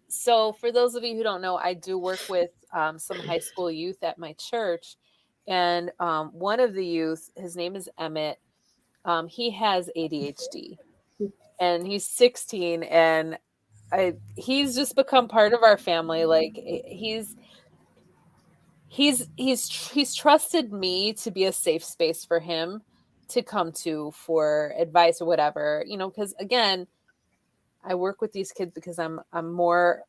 So for those of you who don't know, I do work with some high school youth at my church. And one of the youth, his name is Emmett. He has ADHD and he's 16, and he's just become part of our family. Like he's trusted me to be a safe space for him to come to for advice or whatever, because again, I work with these kids because I'm more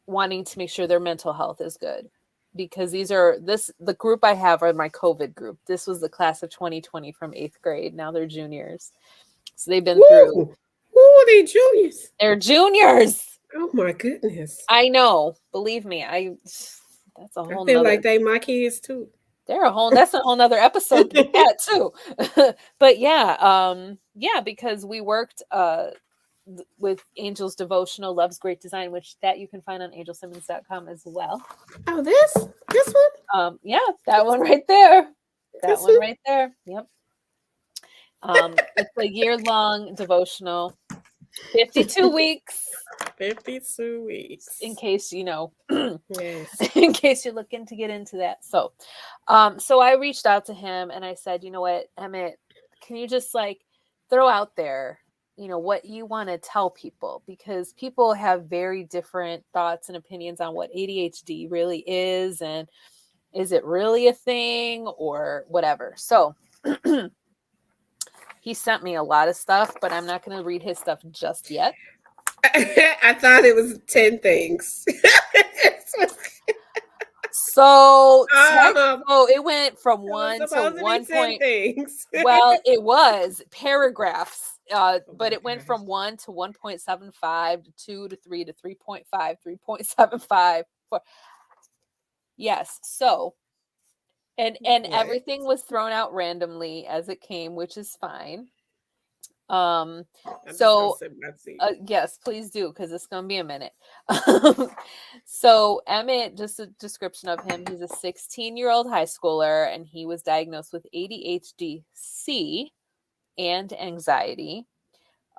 wanting to make sure their mental health is good, because the group I have are my COVID group. This was the class of 2020 from 8th grade. Now they're juniors. So they've been through Woo! Woo! are they juniors? They're juniors. Oh my goodness. I know. Believe me, that's a I whole feel nother like they my kids too. that's a whole nother episode with that too. But yeah, yeah, because we worked with Angel's Devotional Loves Great Design, which that you can find on angelsimmons.com as well. Oh, this one, Yeah, that one right there. That this one one. right there. Yep. It's a year-long devotional, 52 weeks, 52 weeks. in case you know, Yes. in case you're looking to get into that. So I reached out to him and I said, you know what, Emmett, can you just like throw out there, what you want to tell people, because people have very different thoughts and opinions on what ADHD really is, and is it really a thing or whatever. So he sent me a lot of stuff, but I'm not going to read his stuff just yet. I thought it was 10 things. So um, it went from it was 1 to supposed to be 1 10 point. things. Well, it was paragraphs, Oh but my it went gosh. from 1 to 1.75 to 2 to 3 to 3.5, 3.75. Yes. So, and What? everything was thrown out randomly as it came, which is fine. I'm just gonna So sip my tea. yes, please do, because it's going to be a minute. So Emmett, just a description of him. He's a 16-year-old high schooler, and he was diagnosed with ADHD-C and anxiety.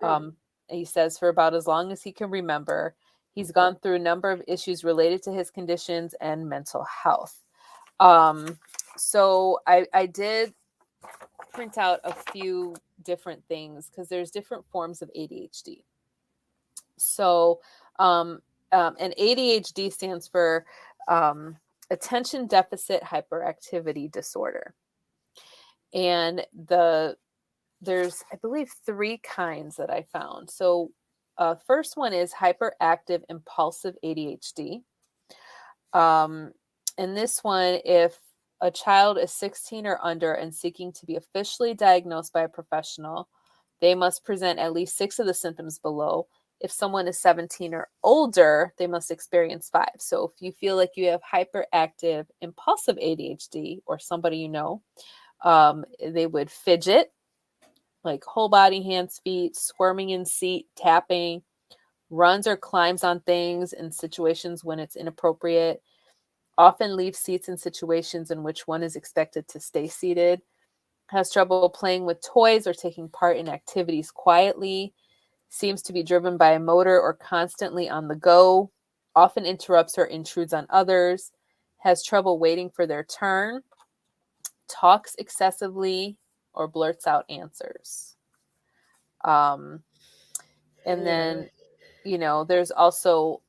Um, he says for about as long as he can remember, he's gone through a number of issues related to his conditions and mental health. So I did print out a few different things because there's different forms of ADHD. So, and ADHD stands for attention deficit hyperactivity disorder. And there's, I believe, 3 kinds that I found. So, first one is hyperactive impulsive ADHD. And this one, if a child is 16 or under and seeking to be officially diagnosed by a professional, they must present at least 6 of the symptoms below. If someone is 17 or older, they must experience 5. So if you feel like you have hyperactive impulsive ADHD, or somebody you know, they would fidget, like whole body, hands, feet, squirming in seat, tapping, runs or climbs on things in situations when it's inappropriate, often leave seats in situations in which one is expected to stay seated, has trouble playing with toys or taking part in activities quietly, seems to be driven by a motor or constantly on the go, often interrupts or intrudes on others, has trouble waiting for their turn, talks excessively, or blurts out answers. Um, and Yeah. then, there's also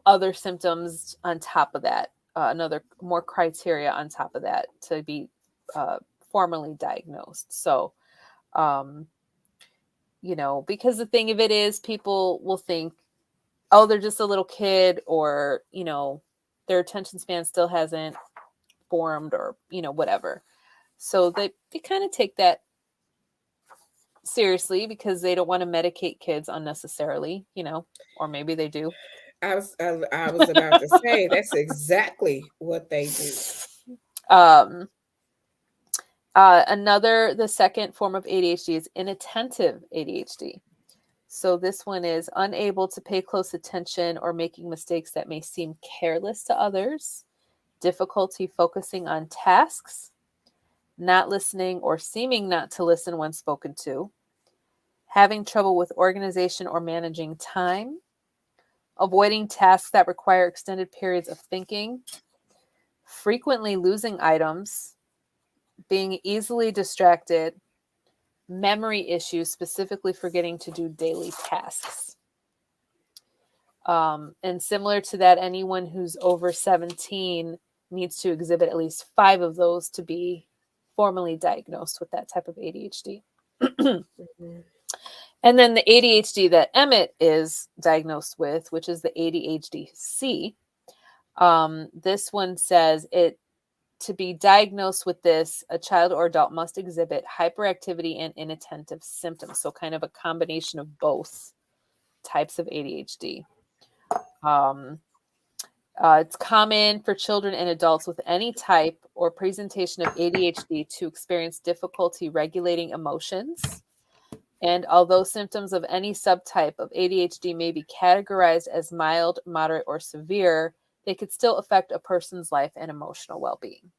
other symptoms on top of that, another more criteria on top of that to be uh, formally diagnosed. So, um, because the thing of it is, people will think, oh, they're just a little kid, or, their attention span still hasn't formed, or, whatever. So they kind of take that seriously because they don't want to medicate kids unnecessarily, or maybe they do. I was about to say that's exactly what they do. Um, the second form of ADHD is inattentive ADHD. So this one is unable to pay close attention or making mistakes that may seem careless to others, difficulty focusing on tasks, not listening or seeming not to listen when spoken to, having trouble with organization or managing time, avoiding tasks that require extended periods of thinking, frequently losing items, being easily distracted, memory issues, specifically forgetting to do daily tasks. And similar to that, anyone who's over 17 needs to exhibit at least 5 of those to be formally diagnosed with that type of ADHD. Mm-hmm. And then the ADHD that Emmett is diagnosed with, which is the ADHD-C, this one says to be diagnosed with this, a child or adult must exhibit hyperactivity and inattentive symptoms. So kind of a combination of both. types of ADHD. It's common for children and adults with any type or presentation of ADHD to experience difficulty regulating emotions. And although symptoms of any subtype of ADHD may be categorized as mild, moderate, or severe, they could still affect a person's life and emotional well-being.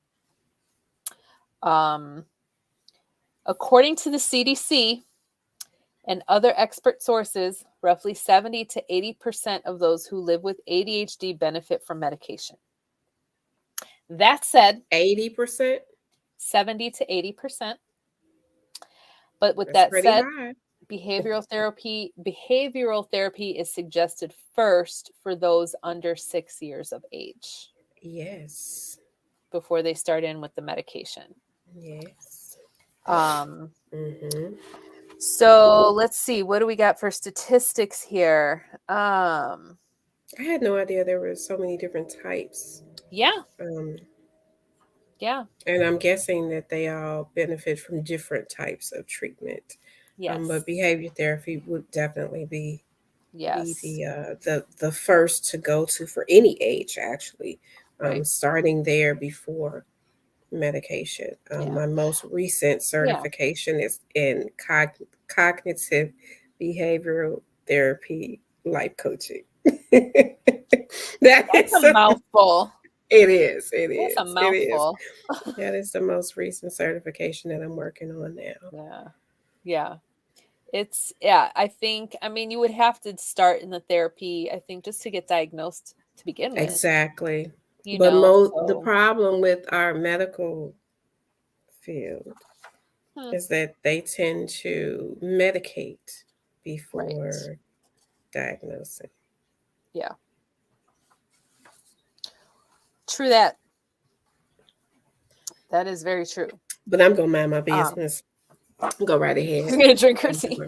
According to the CDC and other expert sources, roughly 70 to 80% of those who live with ADHD benefit from medication. That said, 80%? 70 to 80%. But with That's that pretty said, high. behavioral therapy is suggested first for those under 6 years of age Yes. before they start in with the medication. Yes. So let's see, what do we got for statistics here? I had no idea there were so many different types. Yeah. And I'm guessing that they all benefit from different types of treatment. Yes. But behavior therapy would definitely be Yes. the first to go to for any age, actually. Right. Starting there before medication. My most recent certification is in cognitive behavioral therapy life coaching. That's a mouthful. It is. That's a mouthful. That is the most recent certification that I'm working on now. Yeah. I think, you would have to start in the therapy, I think, just to get diagnosed to begin with. Exactly. But the problem with our medical field is that they tend to medicate before diagnosing. Yeah. True that. That is very true. But I'm going to mind my business. Go right ahead. You're going to drink her tea.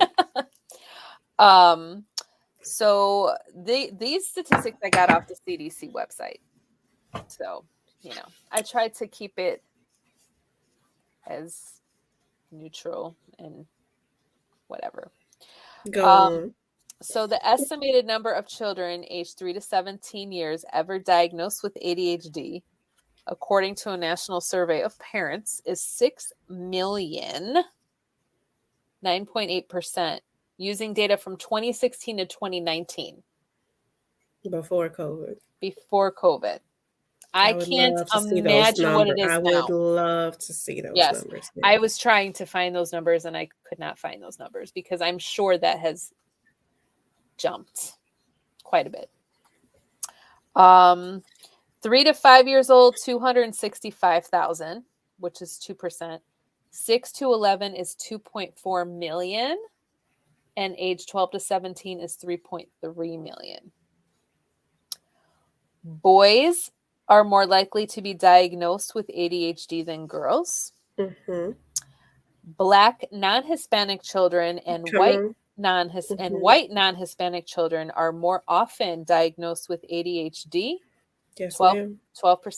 So these statistics I got off the CDC website. So, I tried to keep it as neutral and whatever. Go on. So the estimated number of children aged 3 to 17 years ever diagnosed with ADHD, according to a national survey of parents, is 6 million, 9.8%, using data from 2016 to 2019. Before COVID. I can't imagine what it is now. I would love to see those numbers. Now. I was trying to find those numbers and I could not find those numbers because I'm sure that has jumped quite a bit. 3 to 5 years old, 265,000, which is 2%. 6 to 11 is 2.4 million. And age 12 to 17 is 3.3 million. Boys are more likely to be diagnosed with ADHD than girls. Black non-Hispanic children and white non-Hispanic children are more often diagnosed with ADHD, 12%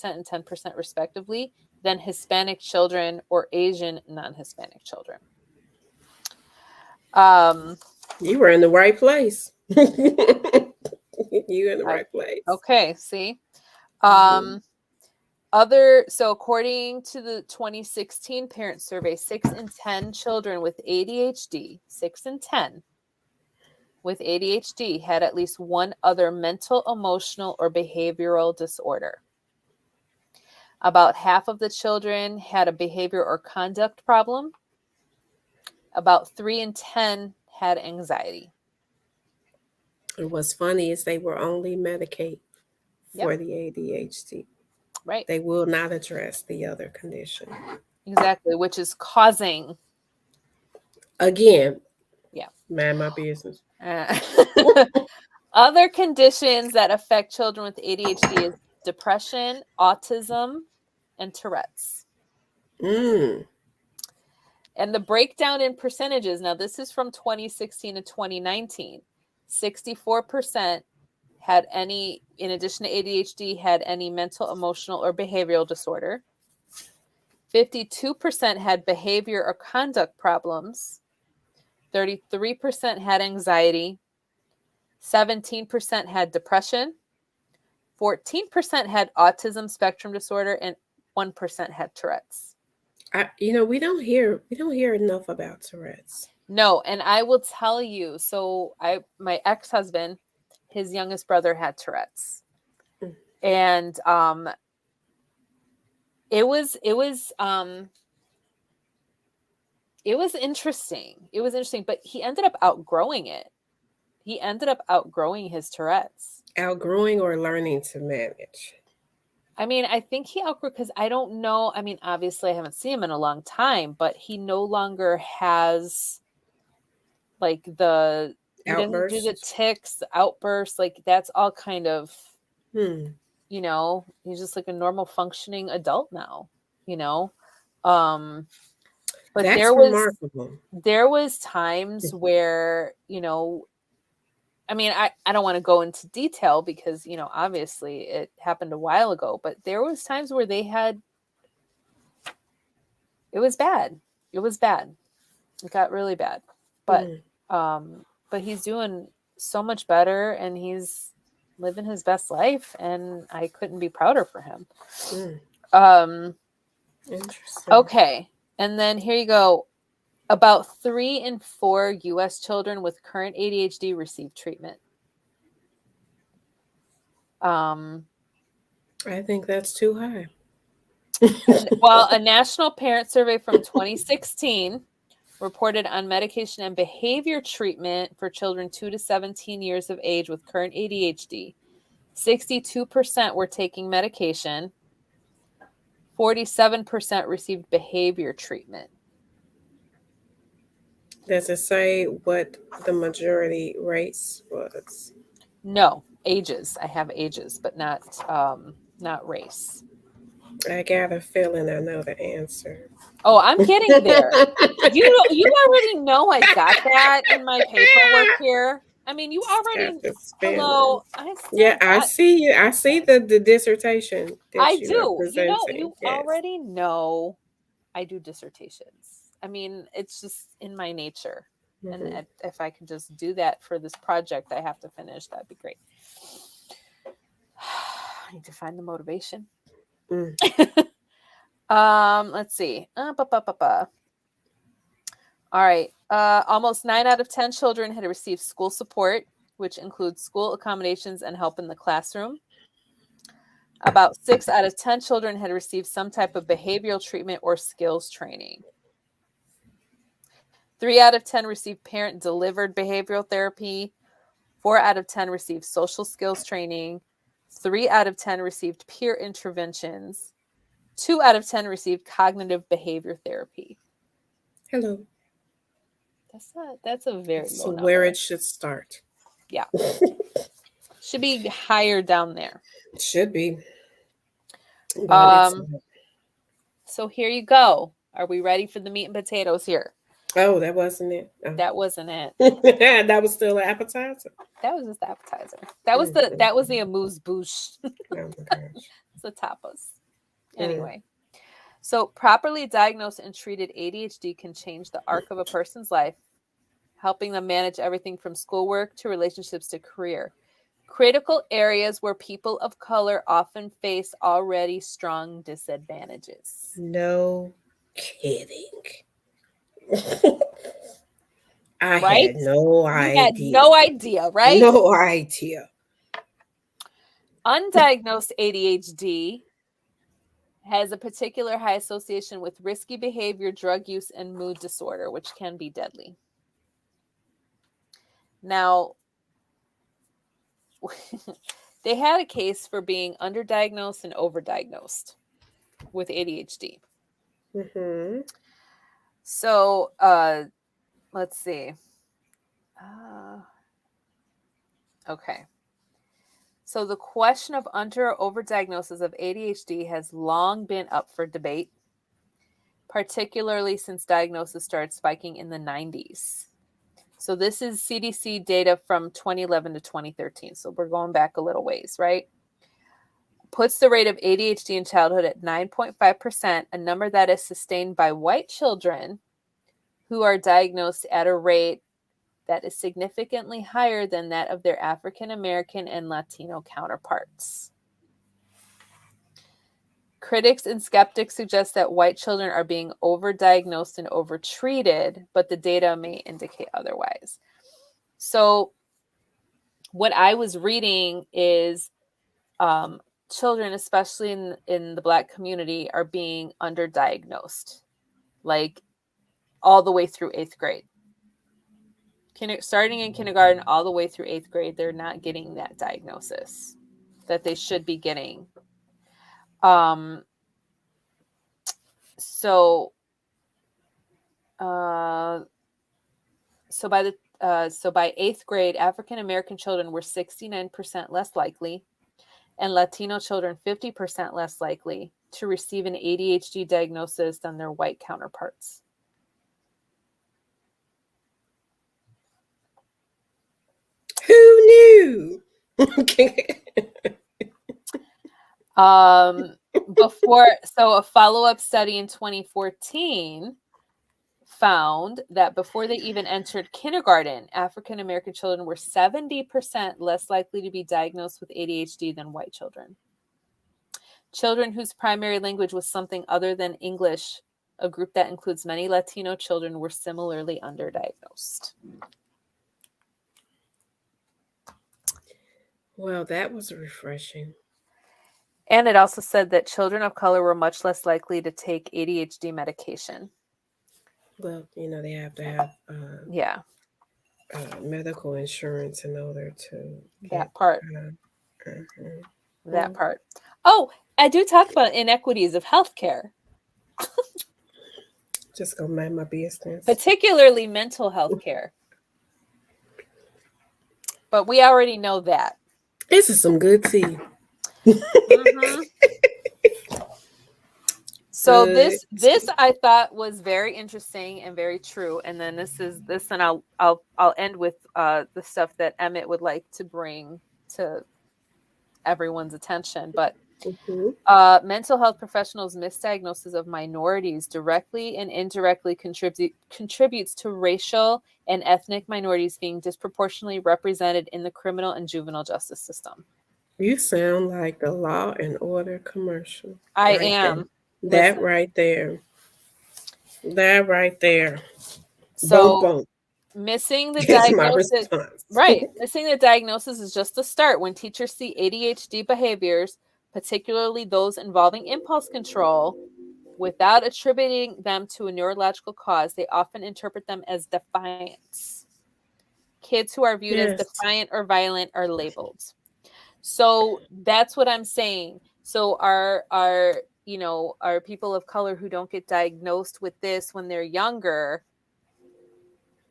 and 10% respectively, than Hispanic children or Asian non-Hispanic children. You were in the right place. You in the right place. Okay, see. So according to the 2016 parent survey, 6 in 10 children with ADHD, 6 in 10 with ADHD had at least one other mental, emotional, or behavioral disorder. About half of the children had a behavior or conduct problem. About 3 in 10 had anxiety. And what's funny is they will only medicate for the ADHD. Right. They will not address the other condition. Exactly, which is causing. Again. Yeah. Mind my business. Other conditions that affect children with ADHD is depression, autism, and Tourette's. And the breakdown in percentages, now this is from 2016 to 2019. 64% had any, in addition to ADHD, had any mental, emotional, or behavioral disorder. 52% had behavior or conduct problems. 33% had anxiety. 17% had depression, 14% had autism spectrum disorder, and 1% had Tourette's. We don't hear enough about Tourette's. No, and I will tell you, so my ex-husband, his youngest brother had Tourette's. Mm. And it was interesting. It was interesting, but he ended up outgrowing it. He ended up outgrowing his Tourette's. Outgrowing or learning to manage. I mean, I think he outgrew because I don't know. I mean, obviously, I haven't seen him in a long time, but he no longer has like he doesn't do the Outbursts. ticks, the outbursts. Like that's all kind of, Hmm. he's just like a normal functioning adult now, you know. Um, but That's remarkable. there was times where, I mean, I don't want to go into detail because, obviously it happened a while ago, but there was times where it was bad. It was bad. It got really bad. But Mm. but he's doing so much better and he's living his best life and I couldn't be prouder for him. Mm. Um Interesting. okay. And then here you go. About 3 in 4 US children with current ADHD receive treatment. I think that's too high. Well, a national parent survey from 2016 reported on medication and behavior treatment for children 2 to 17 years of age with current ADHD. 62% were taking medication. 47% received behavior treatment. Does it say what the majority race was? No, ages. I have ages, but not race. I got a feeling I know the answer. Oh, I'm getting there. You already know I got that in my paperwork here. I mean, you Just already got this feeling. hello. I Yeah, still I got. see you. I see the dissertation I that you are do. presenting. You Yes. already know I do dissertations. I mean, it's just in my nature. And Hmm. if I could just do that for this project I have to finish, that'd be great. I need to find the motivation. Mm. Let's see. All right. Almost 9 out of 10 children had received school support, which includes school accommodations and help in the classroom. About 6 out of 10 children had received some type of behavioral treatment or skills training. 3 out of 10 received parent-delivered behavioral therapy. 4 out of 10 received social skills training. 3 out of 10 received peer interventions. 2 out of 10 received cognitive behavior therapy. Hello. That's a very So low where number. it should start. Yeah. Should be higher down there. It should be, but it's not. So here you go. Are we ready for the meat and potatoes here? Oh, that wasn't it. Oh. That wasn't it. That was still an appetizer. That was just the appetizer. That was the amuse bouche. Oh my gosh. It's the tapas. Mm. Anyway. So properly diagnosed and treated ADHD can change the arc of a person's life, helping them manage everything from schoolwork to relationships to career. Critical areas where people of color often face already strong disadvantages. No kidding. I Right? had no You had idea. no idea, right? No idea. Undiagnosed ADHD has a particular high association with risky behavior, drug use, and mood disorder, which can be deadly. Now, they had a case for being underdiagnosed and overdiagnosed with ADHD. Mm-hmm. So, let's see. Okay. So the question of under or overdiagnosis of ADHD has long been up for debate, particularly since diagnosis started spiking in the 90s. So this is CDC data from 2011 to 2013. So we're going back a little ways, right? Puts the rate of ADHD in childhood at 9.5%, a number that is sustained by white children who are diagnosed at a rate that is significantly higher than that of their African American and Latino counterparts. Critics and skeptics suggest that white children are being overdiagnosed and overtreated, but the data may indicate otherwise. So what I was reading is children, especially in the Black community, are being underdiagnosed, like all the way through 8th grade. Starting in kindergarten all the way through 8th grade, they're not getting that diagnosis that they should be getting. So by 8th grade, African American children were 69% less likely, and Latino children 50% less likely to receive an ADHD diagnosis than their white counterparts. Who knew? A follow-up study in 2014 found that before they even entered kindergarten, African American children were 70% less likely to be diagnosed with ADHD than white children. Children whose primary language was something other than English, a group that includes many Latino children, were similarly underdiagnosed. Well, that was refreshing. And it also said that children of color were much less likely to take ADHD medication. Well, they have to have medical insurance in order to that part. Mm-hmm. That part. Oh, I do talk about inequities of healthcare. Just go mind my business. Particularly mental health care. But we already know that. This is some good tea. Mm-hmm. So this I thought was very interesting and very true. And then and I'll end with the stuff that Emmett would like to bring to everyone's attention. But mental health professionals' misdiagnosis of minorities directly and indirectly contributes to racial and ethnic minorities being disproportionately represented in the criminal and juvenile justice system. You sound like the Law and Order commercial. I am. That right there. That right there. So boom. Missing the That's diagnosis, right? Missing the diagnosis is just the start. When teachers see ADHD behaviors, particularly those involving impulse control, without attributing them to a neurological cause, they often interpret them as defiance. Kids who are viewed as defiant or violent are labeled. So that's what I'm saying. So our people of color who don't get diagnosed with this when they're younger,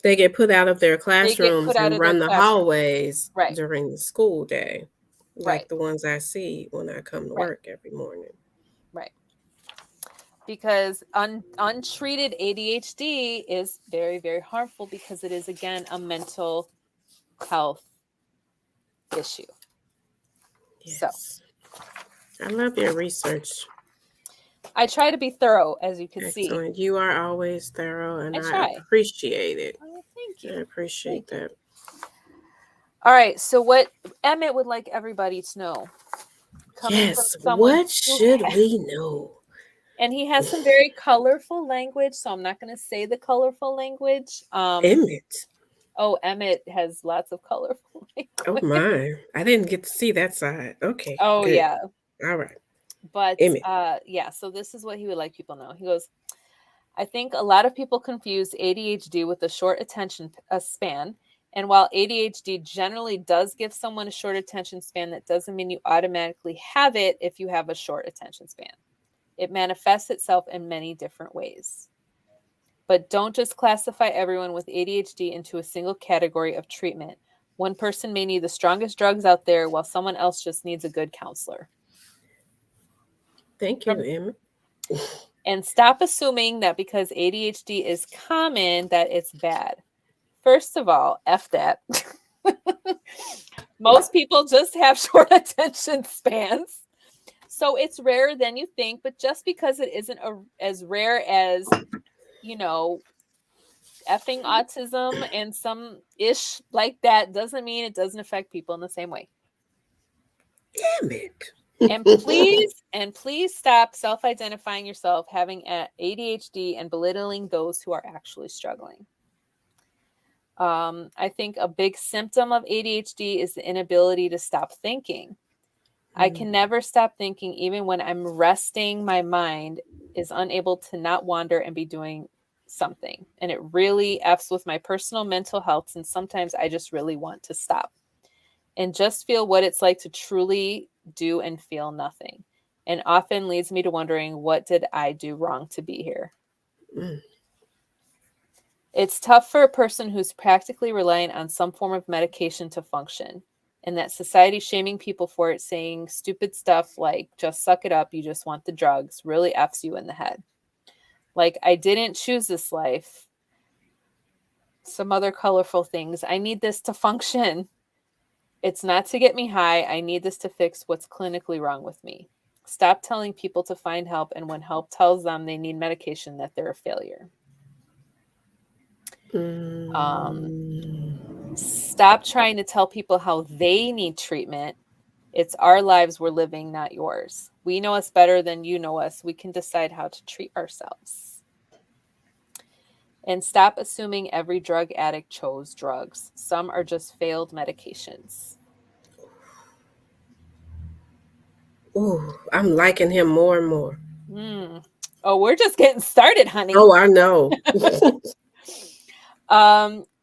they get put out of their classrooms and run the hallways right. during the school day, like right. the ones I see when I come to work every morning. Right. Because untreated ADHD is very, very harmful because it is, again, a mental health issue. Yes. So, I love your research. I try to be thorough, as you can Excellent. See. You are always thorough, and I appreciate it. Oh, thank you. I appreciate that. All right. So, what Emmett would like everybody to know? What should we know? And he has some very colorful language, so I'm not going to say the colorful language. Emmett. Oh, Emmett has lots of colorful language. Oh my! I didn't get to see that side. Okay. Oh good. Yeah. All right. But so this is what he would like people to know. He goes, I think a lot of people confuse ADHD with a short attention span. And while ADHD generally does give someone a short attention span, that doesn't mean you automatically have it if you have a short attention span. It manifests itself in many different ways. But don't just classify everyone with ADHD into a single category of treatment. One person may need the strongest drugs out there while someone else just needs a good counselor. Thank you, Emma. And stop assuming that because ADHD is common that it's bad. First of all, F that. Most people just have short attention spans. So it's rarer than you think, but just because it isn't as rare as, effing autism and some ish like that doesn't mean it doesn't affect people in the same way. Damn it. And please stop self-identifying yourself having ADHD and belittling those who are actually struggling. I think a big symptom of ADHD is the inability to stop thinking. I can never stop thinking, even when I'm resting. My mind is unable to not wander and be doing something. And it really F's with my personal mental health. And sometimes I just really want to stop and just feel what it's like to truly do and feel nothing. And often leads me to wondering, what did I do wrong to be here? Mm. It's tough for a person who's practically relying on some form of medication to function, and that society shaming people for it, saying stupid stuff like, just suck it up, you just want the drugs, really F's you in the head. Like, I didn't choose this life. Some other colorful things. I need this to function. It's not to get me high. I need this to fix what's clinically wrong with me. Stop telling people to find help, and when help tells them they need medication, that they're a failure. Stop trying to tell people how they need treatment. It's our lives we're living, not yours. We know us better than you know us. We can decide how to treat ourselves. And stop assuming every drug addict chose drugs. Some are just failed medications. Ooh, I'm liking him more and more. Oh, we're just getting started, honey. Oh, I know.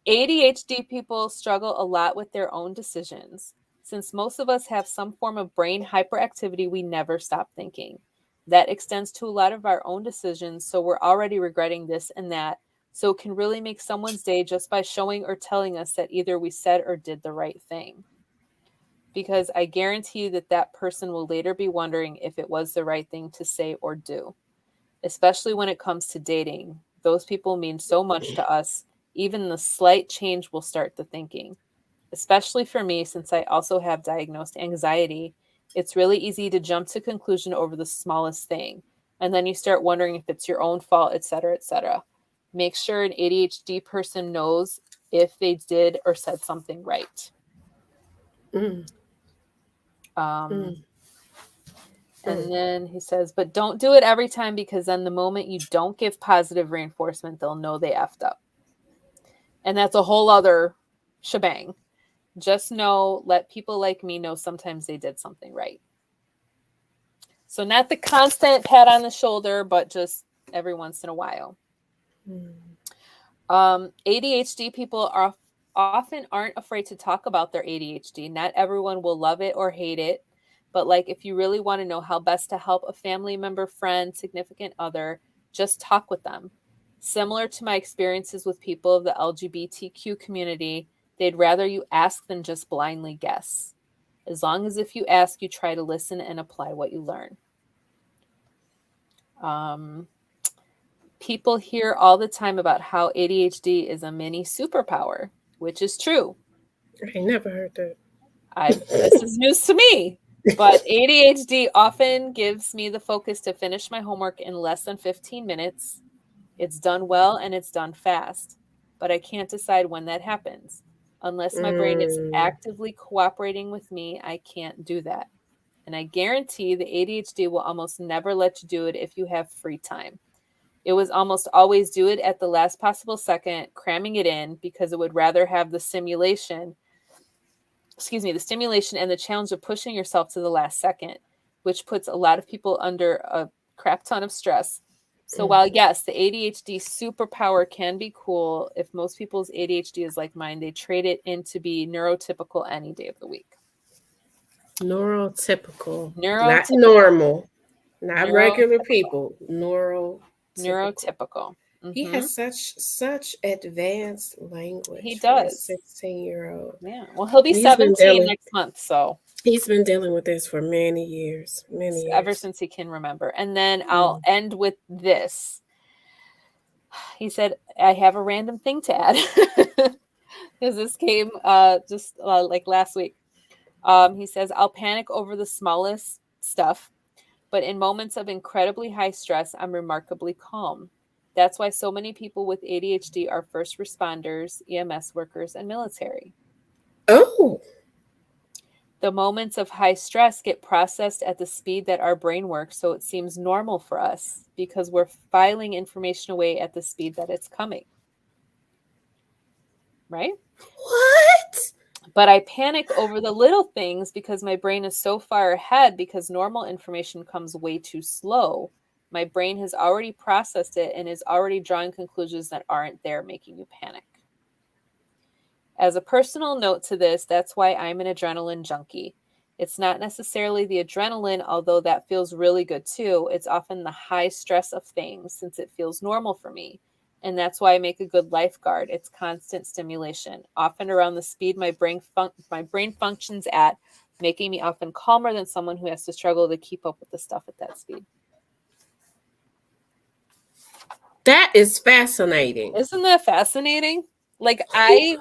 ADHD people struggle a lot with their own decisions. Since most of us have some form of brain hyperactivity, we never stop thinking. That extends to a lot of our own decisions, so we're already regretting this and that. So it can really make someone's day just by showing or telling us that either we said or did the right thing. Because I guarantee you that that person will later be wondering if it was the right thing to say or do. Especially when it comes to dating. Those people mean so much to us. Even the slight change will start the thinking. Especially for me, since I also have diagnosed anxiety, it's really easy to jump to conclusion over the smallest thing. And then you start wondering if it's your own fault, etc., etc. Make sure an ADHD person knows if they did or said something right. Mm. Um, Mm. And then he says, but don't do it every time, because then the moment you don't give positive reinforcement, they'll know they effed up. And that's a whole other shebang. Just know, let people like me know sometimes they did something right. So not the constant pat on the shoulder, but just every once in a while. ADHD people often aren't afraid to talk about their ADHD. Not everyone will love it or hate it. But like, if you really want to know how best to help a family member, friend, significant other, just talk with them. Similar to my experiences with people of the LGBTQ community, they'd rather you ask than just blindly guess. As long as if you ask, you try to listen and apply what you learn. People hear all the time about how ADHD is a mini superpower, which is true. I ain't never heard that. This is news to me. But ADHD often gives me the focus to finish my homework in less than 15 minutes. It's done well and it's done fast. But I can't decide when that happens. Unless my brain is actively cooperating with me, I can't do that. And I guarantee the ADHD will almost never let you do it if you have free time. It was almost always do it at the last possible second, cramming it in, because it would rather have the stimulation and the challenge of pushing yourself to the last second, which puts a lot of people under a crap ton of stress. So while yes, the ADHD superpower can be cool, if most people's ADHD is like mine, they trade it in to be neurotypical any day of the week. Neurotypical. Not Neurotypical. normal. Not regular people. Neurotypical. Neurotypical. He has such advanced He language for a does. 16-year-old. Yeah. Well, he'll be And he's been 17 dealing next month, so he's been dealing with this for many years. Many ever years. since he can remember. And then I'll end with this. He said, I have a random thing to add. Because this came just like last week. He says, I'll panic over the smallest stuff, but in moments of incredibly high stress, I'm remarkably calm. That's why so many people with ADHD are first responders, EMS workers, and military. Oh, The moments of high stress get processed at the speed that our brain works, so it seems normal for us because we're filing information away at the speed that it's coming. Right? what? But I panic over the little things because my brain is so far ahead because normal information comes way too slow. My brain has already processed it and is already drawing conclusions that aren't there, making you panic. As a personal note to this, that's why I'm an adrenaline junkie. It's not necessarily the adrenaline, although that feels really good too. It's often the high stress of things since it feels normal for me. And that's why I make a good lifeguard. It's constant stimulation, often around the speed my brain functions at, making me often calmer than someone who has to struggle to keep up with the stuff at that speed. That is fascinating. Isn't that fascinating? Like, I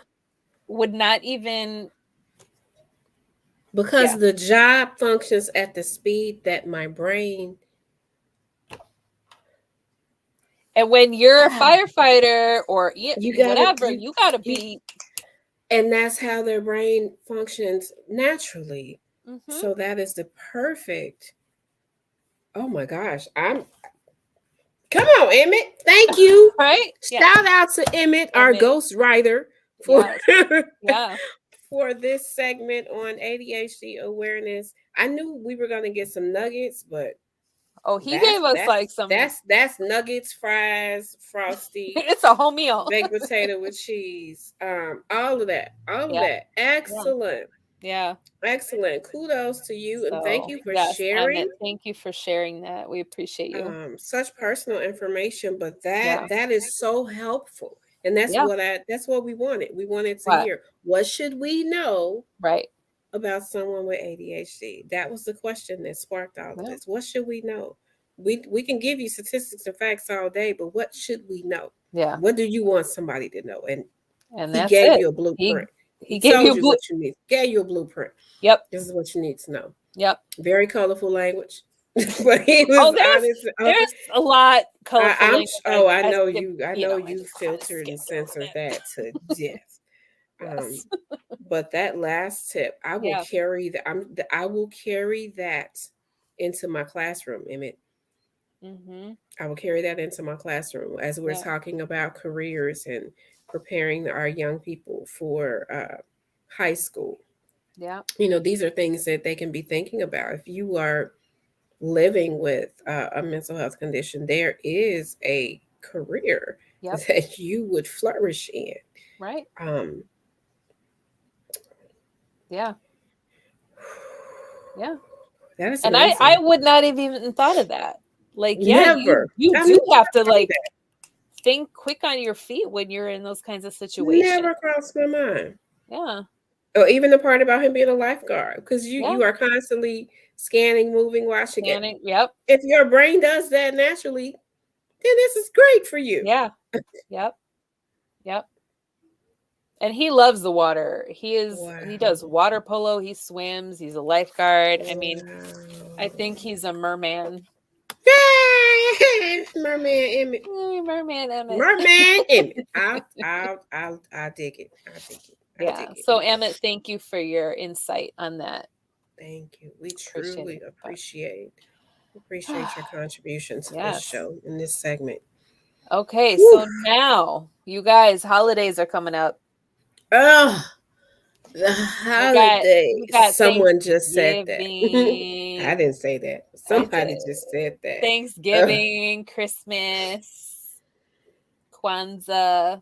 would not even... Because Yeah. the job functions at the speed that my brain. And when you're a firefighter or You gotta whatever, you gotta you, be... and that's how their brain functions naturally. Mhm. So that is the perfect. Oh my gosh, I'm. Come on, Emmett. Thank you. Right? Yeah. Shout out to Emmett, our Emmett. ghost writer, for Yeah. for this segment on ADHD awareness. I knew we were gonna get some nuggets, but Oh, he gave us like some... that's nuggets, fries, frosty, It's a whole meal. baked potato with cheese, all of that, Yeah. Excellent, Yeah. excellent. Kudos to you, and thank So, you for yes, sharing. Emmett, thank you for sharing that. We appreciate you. Such personal information, but Yeah. that is so helpful, and that's Yeah. that's what we wanted. We wanted to What? hear, what should we know Right. about someone with ADHD? That was the question that sparked all of Yeah. this. What should we know? We can give you statistics and facts all day, but what should we know? Yeah. What do you want somebody to know? And And he that's gave it. you a blueprint. He He gave you told a you what you need. Gave you a blueprint. Yep. This is what you need to know. Yep. Very colorful language. But he was honest. There's a lot colorful language. I know you. I know I you just filtered and censored that to death. Yes. But that last tip, I will Yeah. carry that. I will carry that into my classroom, Emmett. Mhm. I will carry that into my classroom as we're Yeah. talking about careers and preparing our young people for high school. Yeah. You know, these are things that they can be thinking about. If you are living with a mental health condition, there is a career Yep. that you would flourish in. Right. Um, Yeah. Yeah. that is And amazing. I would not have even thought of that. Like, yeah, Never. you I do never have to thought like that. think quick on your feet when you're in those kinds of situations. Never crossed my mind. Yeah. Or even the part about him being a lifeguard, because Yeah. you are constantly scanning, moving, watching it. Scanning. Yep. If your brain does that naturally, then this is great for you. Yeah. Yep. Yep. And he loves the water. He does water polo, he swims, he's a lifeguard. I mean, I think he's a merman. Merman Emmett. Merman Emmett. Merman Emmett. I dig it. I dig it. Yeah. So Emmett, thank you for your insight on that. Thank you. We truly appreciate your contribution to this show in this segment. Okay, so now you guys, holidays are coming up. Oh, the holidays. We got Someone just said that. I didn't say that. Somebody just said that. Thanksgiving, Christmas, Kwanzaa,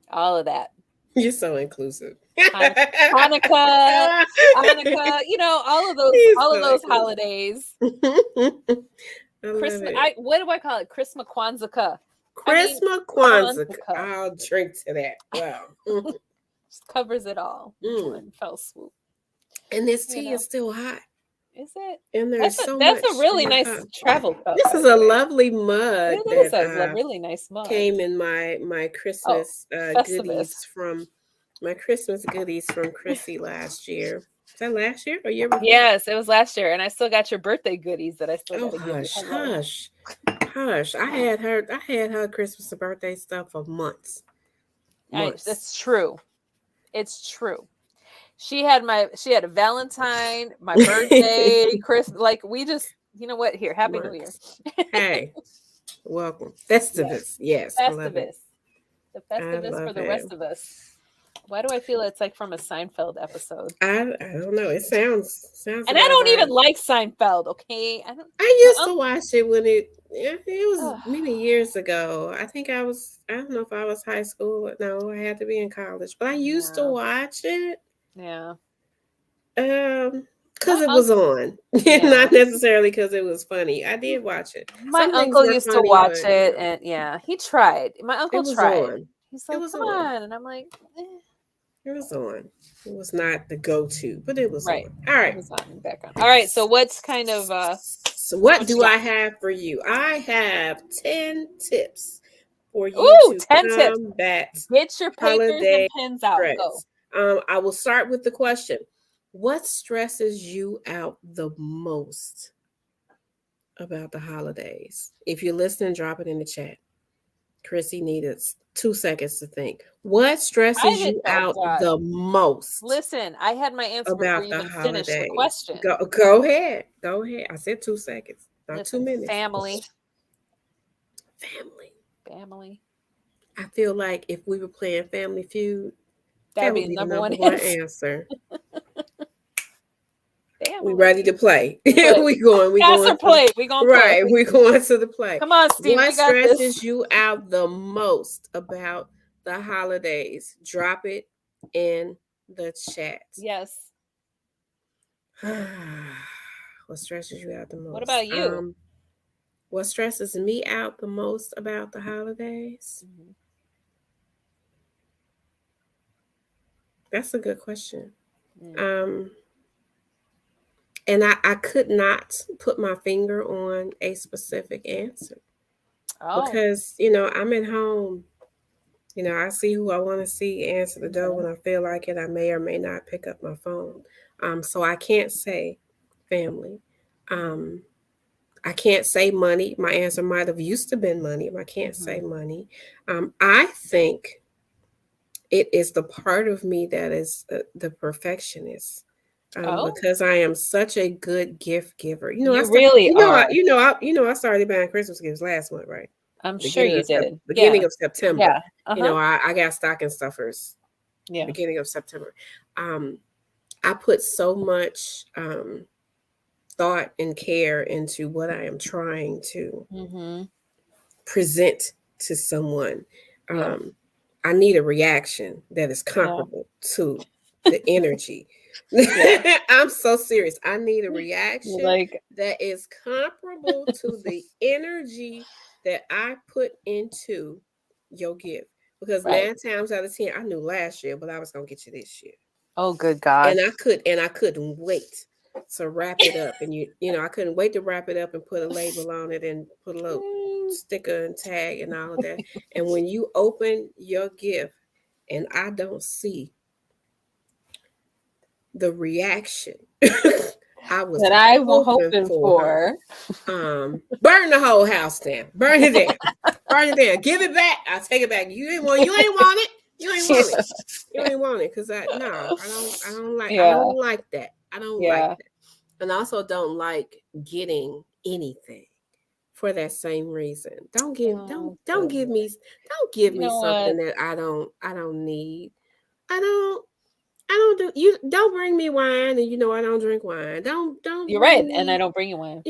all of that. You're so inclusive. Hanukkah, you know, all of those holidays. Christmas. What do I call it? Christmas Kwanzaa. Kwanzaa. I'll drink to that. Wow. Just covers it all. One fell swoop. And this tea is still hot. Is it? And there's that's a really nice travel cup. This is a lovely mug. It is a really nice mug. Came in my Christmas goodies from Chrissy last year. Is that last year or year before? Yes, it was last year, and I still got your birthday goodies that I still got to give you. Hush. Hush. I had her Christmas and birthday stuff for months. Months. That's true. It's true. She had a Valentine, my birthday, Christmas. Like we just, you know what? Here, Happy New Year. Months. Hey, welcome. Yes, Festivus. Yes, I love it. Festivus, the I Festivus for love the it. rest of us. Why do I feel it's like from a Seinfeld episode? I don't know. It sounds And I about don't even right. like Seinfeld. Okay, I don't. I My used to uncle. watch it when it was many years ago. I think I don't know if I was high school. No, I had to be in college. But I used to Yeah, watch it yeah. because My it was uncle. on. Yeah, Not necessarily because it was funny. I did watch it. my Some things uncle were used to funny, watch but it, and yeah, he tried. My it uncle was tried. on. He's It like, was "Come on. on," and I'm like, eh. It was on. It was not the go-to, but it was on. Right. All It right. was on in the background. All right. So what's kind of So what what you do got? I have for you? I have 10 tips for you Ooh, to 10 tips. combat Get your papers and holiday pens out. Go. stress. I will start with the question. What stresses you out the most about the holidays? If you're listening, drop it in the chat. Chrissy needed 2 seconds to think. What I stresses did. you Oh out God. the most Listen, I had my answer before about you the even finished the holidays? question. Go ahead. Go ahead. I said 2 seconds, not Listen, 2 minutes. family, Family. family. I feel like if we were playing Family Feud, That'd that be would the be the number one number one answer. answer. We ready to Family. play. But we going. We pass going or to the play. We gonna play. right. We going to the play. Come on, Steve. What We got this. stresses you out the most about the holidays? Drop it in the chat. Yes. What stresses you out the What most? about you? What stresses me out the most about the holidays? Mhm. That's a good question. Mm. Um, and I could not put my finger on a specific answer Oh. because I'm at home. I see who I want to see, answer the door Mhm. when I feel like it. I may or may not pick up my phone. So I can't say family. Mhm. Um, I can't say money. My answer might have used to been money. I can't say Mhm. money. I think it is the part of me that is the perfectionist. Oh, Because I am such a good gift giver. I you start. really are. I started buying Christmas gifts last month, right? I'm sure Beginning you of did. Yeah. beginning of September. Yeah. Uh-huh. I got stocking stuffers Yeah. beginning of September. Um, I put so much thought and care into what I am trying to Mhm. present to someone. Yeah. Um, I need a reaction that is Yeah. comparable to the energy. Yeah. I'm so serious. I need a You're reaction like, that is comparable to the energy that I put into your gift. Because right. 9 times out of 10, I knew last year, but I was gonna get you this year, Oh, good and God. I couldn't wait to wrap it up. And I couldn't wait to wrap it up and put a label on it and put a little Mm. sticker and tag and all of that. And when you open your gift and I don't see the reaction I was That I was hoping hoping for, for. burn the whole house down. Burn it down. Burn it down. Give it back. I'll take it back. You ain't want it. You ain't want it. You ain't want it. Cause I Yeah. don't like that. I don't like Yeah. that. And I also don't like getting anything for that same reason. Oh, don't give you me know something what? that I don't need. I don't I don't do you don't bring me wine and I don't drink wine. Don't You're right. bring And I me, don't bring you one.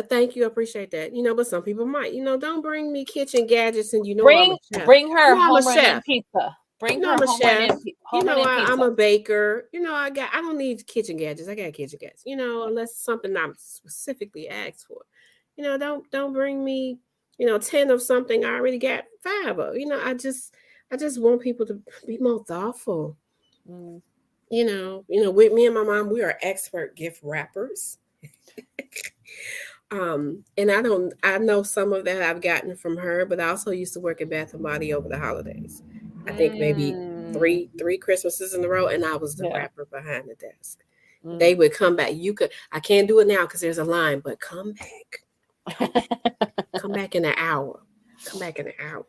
thank you, I appreciate that. But some people might, don't bring me kitchen gadgets and I'm a Bring chef. bring her I'm a home run in chef. pizza. Bring her I'm a chef. home run in I'm pizza. a baker. I don't need kitchen gadgets. I got kitchen gadgets. Yeah. Unless it's something I'm specifically asked for. Don't bring me, 10 of something I already got 5 of. I just want people to be more thoughtful. Mm. With me and my mom, we are expert gift wrappers. And I know some of that I've gotten from her, but I also used to work at Bath and Body over the holidays. I think maybe Mm. three Christmases in a row, and I was the Yeah. wrapper behind the desk. They Mm. would come back. I can't do it now because there's a line, but come back. Come back. Come back in an hour. Come back in an hour.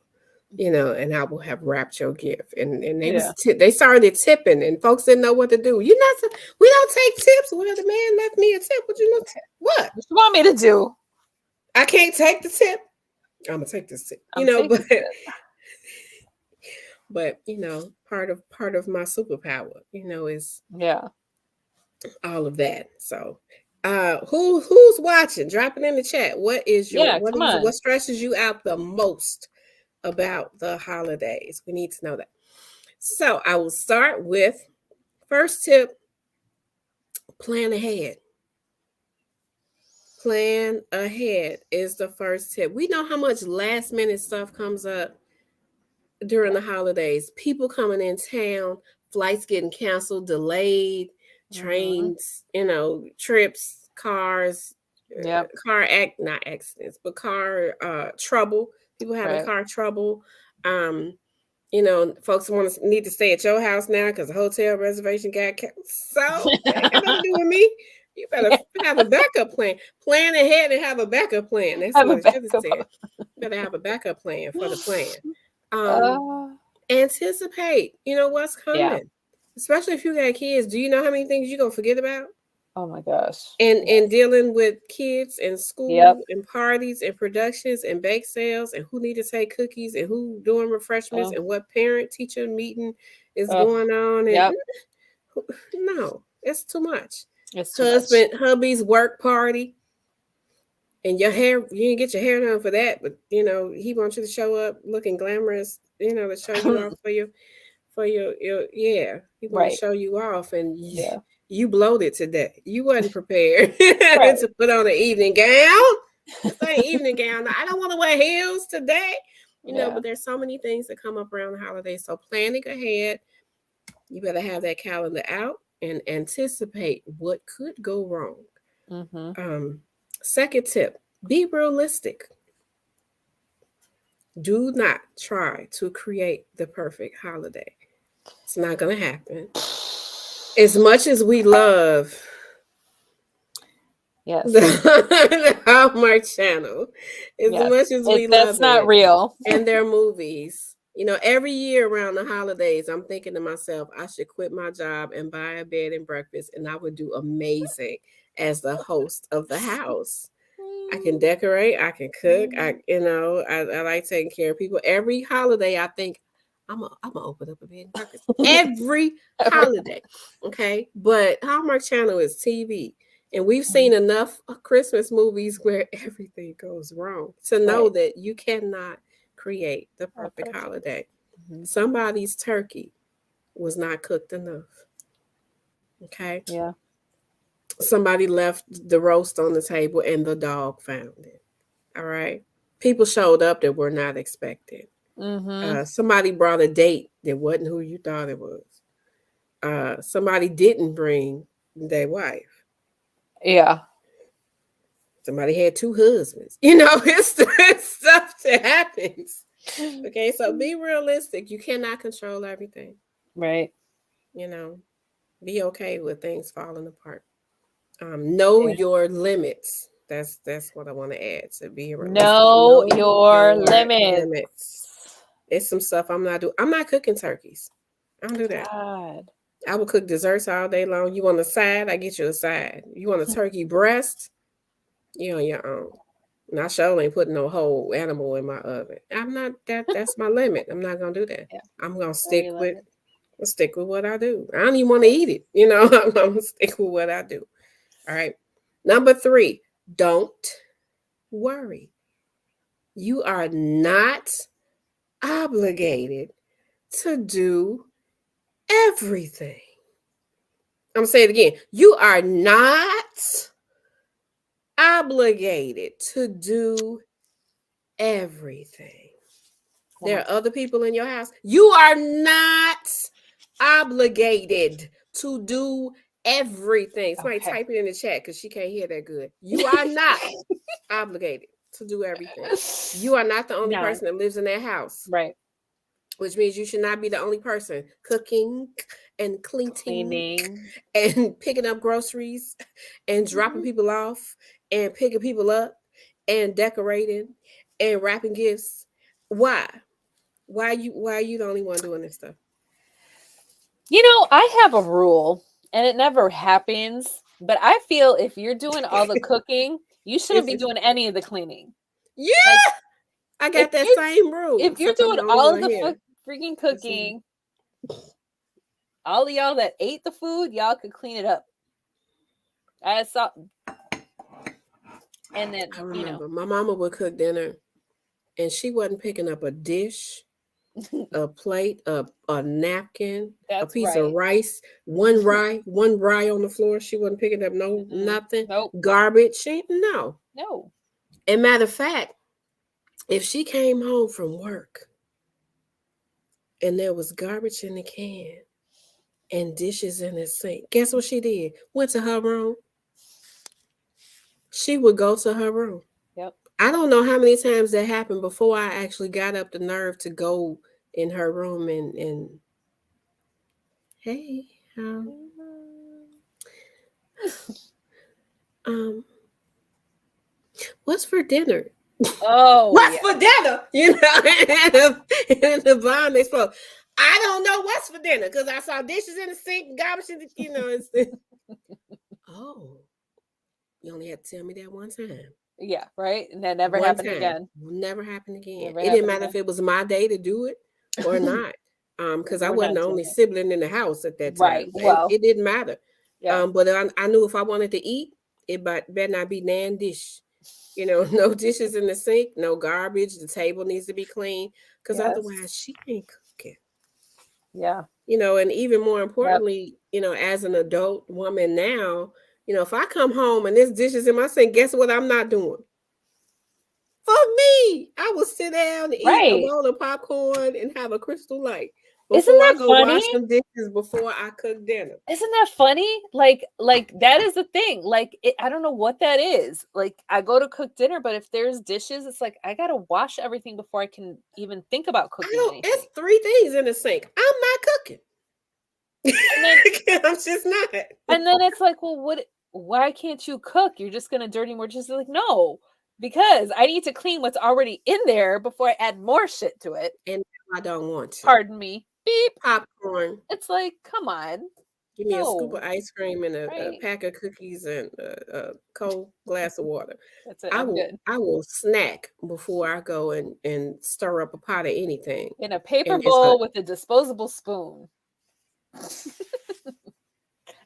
You know, and I will have wrapped your gift. And they Yeah. was they started tipping, and folks didn't know what to do. You not we don't take tips. Well, the man left me a tip. What you know? What? What you want me to do? I can't take the tip. I'm gonna take this tip. You I'm know, taking it. but you know, part of my superpower, you know, is Yeah. all of that. So who's watching? Drop it in the chat. Yeah, come What on. stresses you out the most about the holidays? We need to know that. So I will start with first tip: plan ahead. Plan ahead is the first tip. We know how much last minute stuff comes up during Yeah. the holidays. People coming in town, flights getting canceled, delayed, Mm-hmm. trains, you know, trips, cars, Yep. not accidents, but car trouble. People having Right. car trouble. Um, you know, folks need to stay at your house now because the hotel reservation got canceled. So that ain't got nothing to do with me. You better Yeah. have a backup plan. Plan ahead and have a backup plan. That's Have a what it should have backup. said. You better have a backup plan for the plan. Um, Uh, Anticipate, you know, what's yeah. coming. Especially if you got kids. Do you know how many things you're gonna forget about? Oh my gosh. And Yes. dealing with kids and Yep. school and parties and productions and bake sales and who need to take cookies and who doing refreshments Oh. and what parent teacher meeting is Oh. going on and Yep. no, it's too much. It's too much. Husband, hubby's work party and your hair, you didn't get your hair done for that, but you know he wants you to show up looking glamorous, you know, to show you off for your yeah, he want to Right. show you off and Yeah. you bloated today. You wasn't prepared Right. to put on an evening gown. This ain't evening gown. I don't want to wear heels today. You know, Yeah. but there's so many things that come up around the holidays. So planning ahead, you better have that calendar out and anticipate what could go wrong. Mm-hmm. Um, Second tip, be realistic. Do not try to create the perfect holiday. It's not going to happen. As much as we love Yes. the Hallmark Channel, as Yes. much as we That's love not it, real. and their movies, you know, every year around the holidays, I'm thinking to myself, I should quit my job and buy a bed and breakfast, and I would do amazing as the host of the house. I can decorate, I can cook, I like taking care of people. Every holiday, I think I'm gonna open up a bed and breakfast. Every Every- holiday, okay. But Hallmark Channel is TV, and we've Mhm. seen enough Christmas movies where everything goes wrong to know Right. that you cannot create the Not perfect perfect. holiday. Hmm. Somebody's turkey was not cooked enough. Okay, Yeah. somebody left the roast on the table, and the dog found it. All right. People showed up that were not expected. Mm-hmm. Somebody brought a date that wasn't who you thought it was. Somebody didn't bring their wife. Yeah. Somebody had two husbands. You know, it's stuff that happens. Okay, so be realistic. You cannot control everything. Right. You know, be okay with things falling apart. Know Yeah. your limits. That's what I want to add to be realistic. Know Know your your limits. limits. It's some stuff I'm not doing. I'm not cooking turkeys. I don't do that. God. I will cook desserts all day long. You want a side? I get you a side. You want a turkey breast? You on your own. And I sure ain't putting no whole animal in my oven. I'm not that. That's my limit. I'm not gonna do that. Yeah. I'm gonna Know your limits. stick with what I do. I don't even want to eat it. You know, I'm gonna stick with what I do. All right. Number three, don't worry. You are not obligated to do everything. I'm gonna say it again. You are not obligated to do everything. One There more are other people in your house. You are not obligated to do everything. time. Somebody Okay. type it in the chat because she can't hear that good. You are not obligated to do everything. You are not the only Not person that lives in that house, right. which means you should not be the only person cooking and cleaning Cleaning. and picking up groceries and dropping Mhm. people off and picking people up and decorating and wrapping gifts. Why? Why are you the only one doing this stuff? I have a rule and it never happens, but I feel if you're doing all the cooking, you shouldn't It's be just, doing any of the cleaning. Like yeah, I if got that you same rule, if you're except I'm doing the only all of one the here. freaking It's me. cooking, all of y'all that ate the food, y'all could clean it up. I saw, and I then remember my mama would cook dinner, and she wasn't picking up a dish, a plate, a napkin, a that's piece of right. rice, one rye on the floor. She wasn't picking up no Mm-mm. nothing, Nope. garbage. She no. No. And matter of fact, if she came home from work and there was garbage in the can and dishes in the sink, guess what she did? Went to her room. She would go to her room. Yep. I don't know how many times that happened before I actually got up the nerve to go in her room and hey, um, what's for dinner? Oh What's yeah. for dinner? You know, and the bomb explode. I don't know what's for dinner because I saw dishes in the sink, garbage in the, it's oh, you only had to tell me that one time. Yeah, right? And that never One happened time. again. Will never happen again. Never It didn't happened matter again. if it was my day to do it or not. Because I We're wasn't not the doing only it. sibling in the house at that Right. time. Well, It didn't matter. yeah. But I knew if I wanted to eat, it better not be nan dish. No dishes in the sink, no garbage. The table needs to be clean. Because Yes. otherwise she ain't cooking. Yeah. And even more Yep. importantly, as an adult woman now, if I come home and there's dishes in my sink, guess what I'm not doing? For me, I will sit down and eat a Right. bowl of popcorn and have a crystal light Isn't before I that go funny? wash them dishes before I cook dinner. Isn't that funny? Like that is the thing. I don't know what that is. Like I go to cook dinner, but if there's dishes, it's like I gotta wash everything before I can even think about I cooking don't. anything. It's three things in the sink. I'm not cooking. And then I'm just not. it's like, well, why can't you cook? You're just gonna dirty more dishes. Like, no, because I need to clean what's already in there before I add more shit to it. And I don't want to. Pardon me. Beep. Popcorn. It's like, come on. Give me a scoop of No. ice cream and a Right? pack of cookies and a cold glass of water. That's it. I I'm will good. I will snack before I go and stir up a pot of anything. In a paper And it's a bowl with a disposable spoon.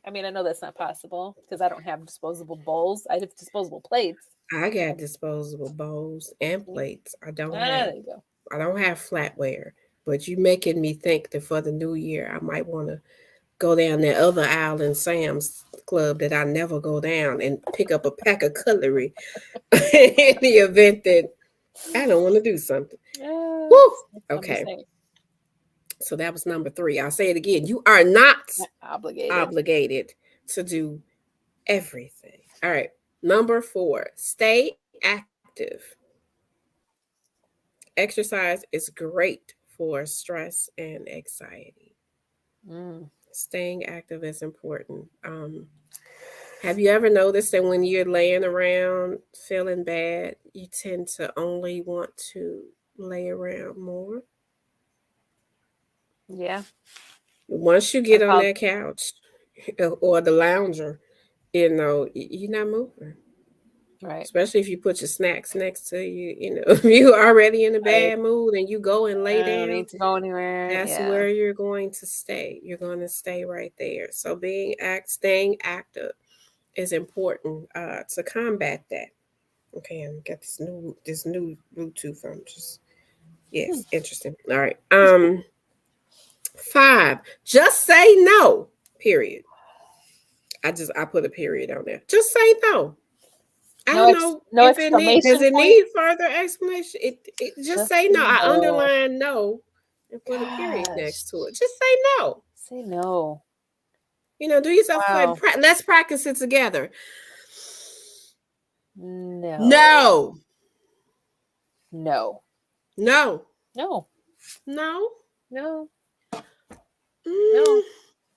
I mean, I know that's not possible because I don't have disposable bowls. I have disposable plates. I got disposable bowls and See? plates. I don't Ah, have there you go. I don't have flatware. But you making me think that for the new year I might want to go down that other aisle in Sam's Club that I never go down and pick up a pack of cutlery in the event that I don't want to do something. Ah, Woo! I'm the Okay. same. So that was number 3. I'll say it again. You are not Not obligated. obligated to do everything. All right. Number 4, stay active. Exercise is great for stress and anxiety. Mm, Staying active is important. Have you ever noticed that when you're laying around feeling bad, you tend to only want to lay around more? yeah. Once you I get on call that couch or the lounger, you're not moving. right. Especially if you put your snacks next to you, if you're already in a Right. bad mood and you go and lay I don't down, need to go anywhere. that's Yeah. where you're going to stay. You're going to stay right there. So staying active is important to combat that. Okay, I got this new Bluetooth. I'm just Hmm. yes, interesting. All right. 5. Just say no. Period. I put a period on there. Just say no. I No don't know no if does exclamation it point. need further explanation. It just Just say no. I no. underline no and put a period Gosh. next to it. Just say no. Say no. Do yourself a favor. Wow. Let's practice it together. No. No. No. No. No. No. No. Mm,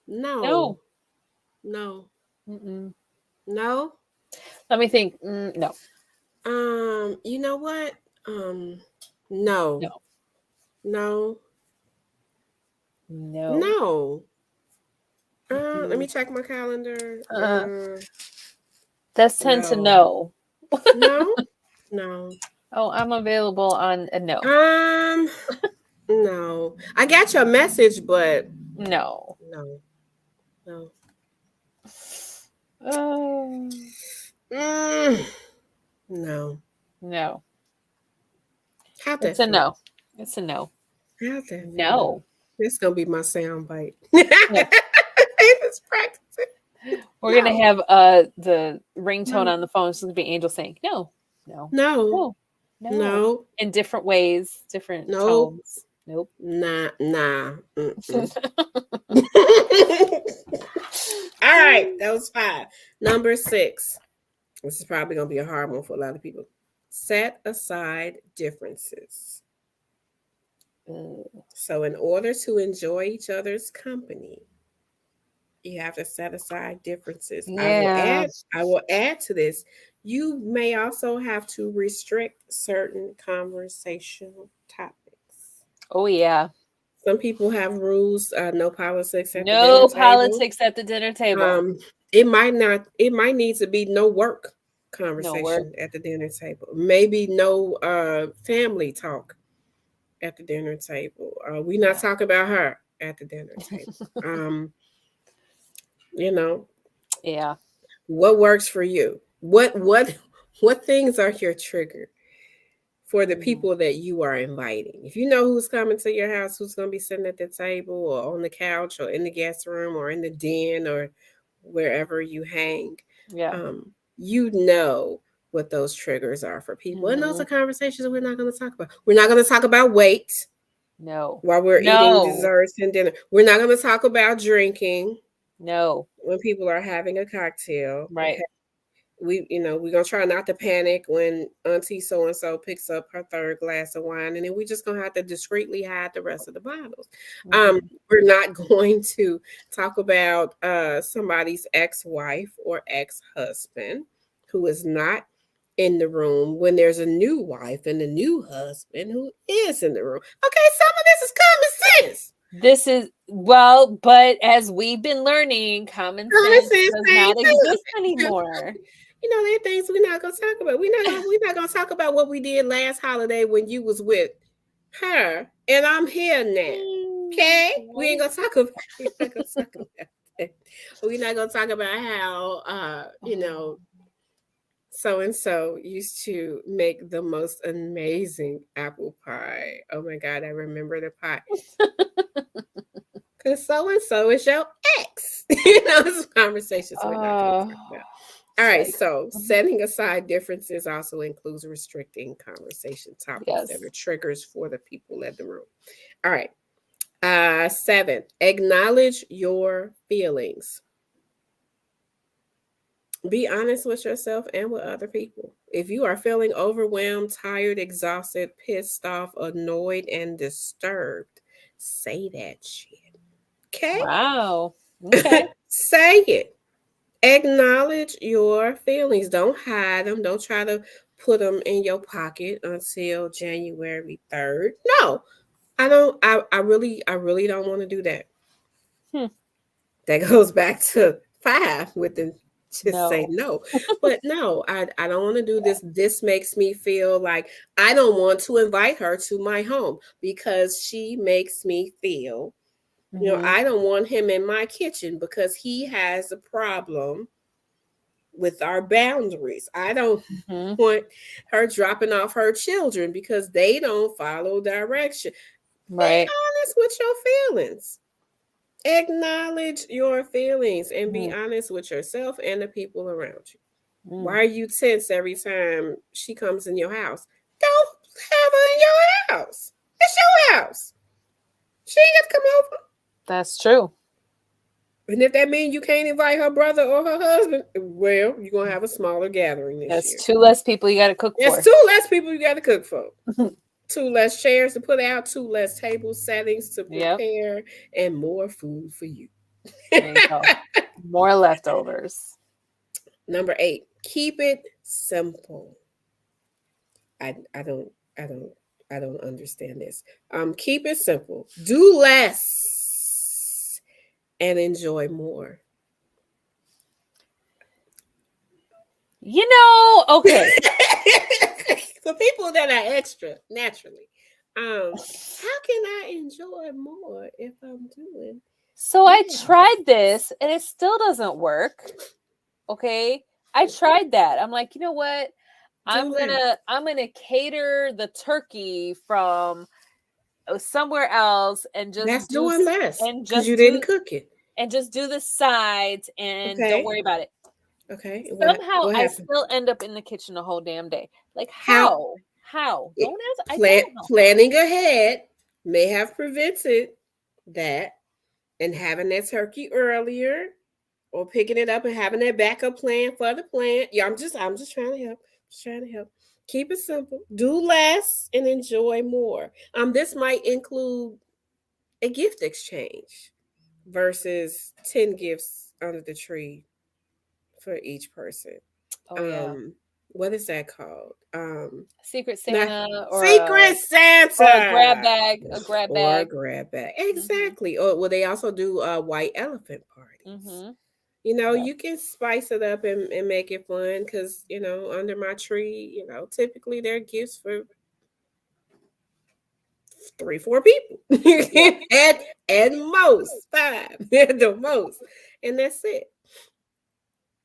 No. no. No. No. Mm-mm. No. Let me think. No. You know what? Um, no, No. no, No. no. Let me Mm-mm. check my calendar. Uh, that's 10 to No, no. no, no. Oh, I'm available on a no. Um, no. I got your message, but No. no, no. Oh, Mm, no. no. How'd that It's a feel? no. It's a no. How'd that feel? No. This gonna be my sound bite. No. It's practicing. We're gonna No, have the ringtone no, on the phone. It's gonna be Angel saying no, no, no, no, no, no, in different ways, different no, tones. Nope. nah, nah. Mm-mm. All right, that was five. Number six. This is probably gonna be a hard one for a lot of people. Set aside differences. So, in order to enjoy each other's company, you have to set aside differences. Yeah. I will add to this. You may also have to restrict certain conversational topics. Oh yeah. Some people have rules, no politics at the dinner No table. politics at the dinner table. Um, it might not. It might need to be no work No work. conversation at the dinner table. Maybe no family talk at the dinner table. We not Yeah. talking about her at the dinner table. Um, you know Yeah. what works for you. What things are your trigger for the Mhm. people that you are inviting? If you know who's coming to your house, who's going to be sitting at the table or on the couch or in the guest room or in the den or wherever you hang, Yeah. um, you know what those triggers are for people. And those Hmm. are conversations we're not going to talk about. We're not going to talk about weight No. while we're eating No. desserts and dinner. We're not going to talk about drinking No. when people are having a cocktail. Okay. Right. We're gonna try not to panic when Auntie so and so picks up her third glass of wine, and then we're just gonna have to discreetly hide the rest of the bottles. Um, Hmm. we're not going to talk about somebody's ex-wife or ex-husband who is not in the room when there's a new wife and a new husband who is in the room. Okay, some of this is common sense. This is well, but as we've been learning, common Common sense sense does thing not exist too. anymore. There are things we're not gonna talk about. We're not gonna talk about what we did last holiday when you was with her and I'm here now. Okay? We ain't No. gonna talk about we're not gonna talk about that. We're not gonna talk about how so and so used to make the most amazing apple pie. Oh my god, I remember the pie. Cause so and so is your ex. It's conversations we're not gonna Uh, talk about. All right, psych. so Mhm. setting aside differences also includes restricting conversation topics that Yes. are triggers for the people in the room. All right. Seven, acknowledge your feelings. Be honest with yourself and with other people. If you are feeling overwhelmed, tired, exhausted, pissed off, annoyed, and disturbed, say that shit. Okay? Wow. Okay. Say it. Acknowledge your feelings. Don't hide them. Don't try to put them in your pocket until January 3rd. No, I don't. I really don't want to do that. Hmm. That goes back to five with the just say No. no. But no, I don't want to do this. This makes me feel like I don't want to invite her to my home because she makes me feel, Hmm. I don't want him in my kitchen because he has a problem with our boundaries. I don't Hmm. want her dropping off her children because they don't follow direction. Be Right. honest with your feelings. Acknowledge your feelings and be Mm. honest with yourself and the people around you. Why Mm. are you tense every time she comes in your house? Don't have her in your house. It's your house. She ain't got to come over. That's true. And if that means you can't invite her brother or her husband, well, you're going to have a smaller gathering this That's year. two less people you got to cook There's for. two less people you got to cook for. Two less chairs to put out, two less table settings to Yep. prepare, and more food for you. There you go. More leftovers. Number eight, keep it simple. I don't I don't I don't understand this. Keep it simple. Do less and enjoy more. Okay. For people that are extra naturally, how can I enjoy more if I'm doing So I less? tried this and it still doesn't work. Okay. I tried that. I'm like, you know what? Do less. I'm gonna cater the turkey from somewhere else and That's doing less and because you just didn't do cook it. the sides and don't Okay. worry about it. Okay. Somehow What I happened? still end up in the kitchen the whole damn day. Like How how? How? it, Don't ask. I don't know how. planning ahead may have prevented that, and having that turkey earlier or picking it up and having that backup plan for the plan. Yeah, I'm just trying to help. Just trying to help. Keep it simple. Do less and enjoy more. This might include a gift exchange versus 10 gifts under the tree for each person. Oh yeah. Um, what is that called? Secret Not Santa Secret or a grab Santa bag, a grab or a bag. grab bag. Mhm. Exactly. Or well, they also do white elephant parties. Mhm. Yeah. You can spice it up and make it fun because, under my tree, typically there are gifts for three, four people Yeah. at most five, at the most. And that's it.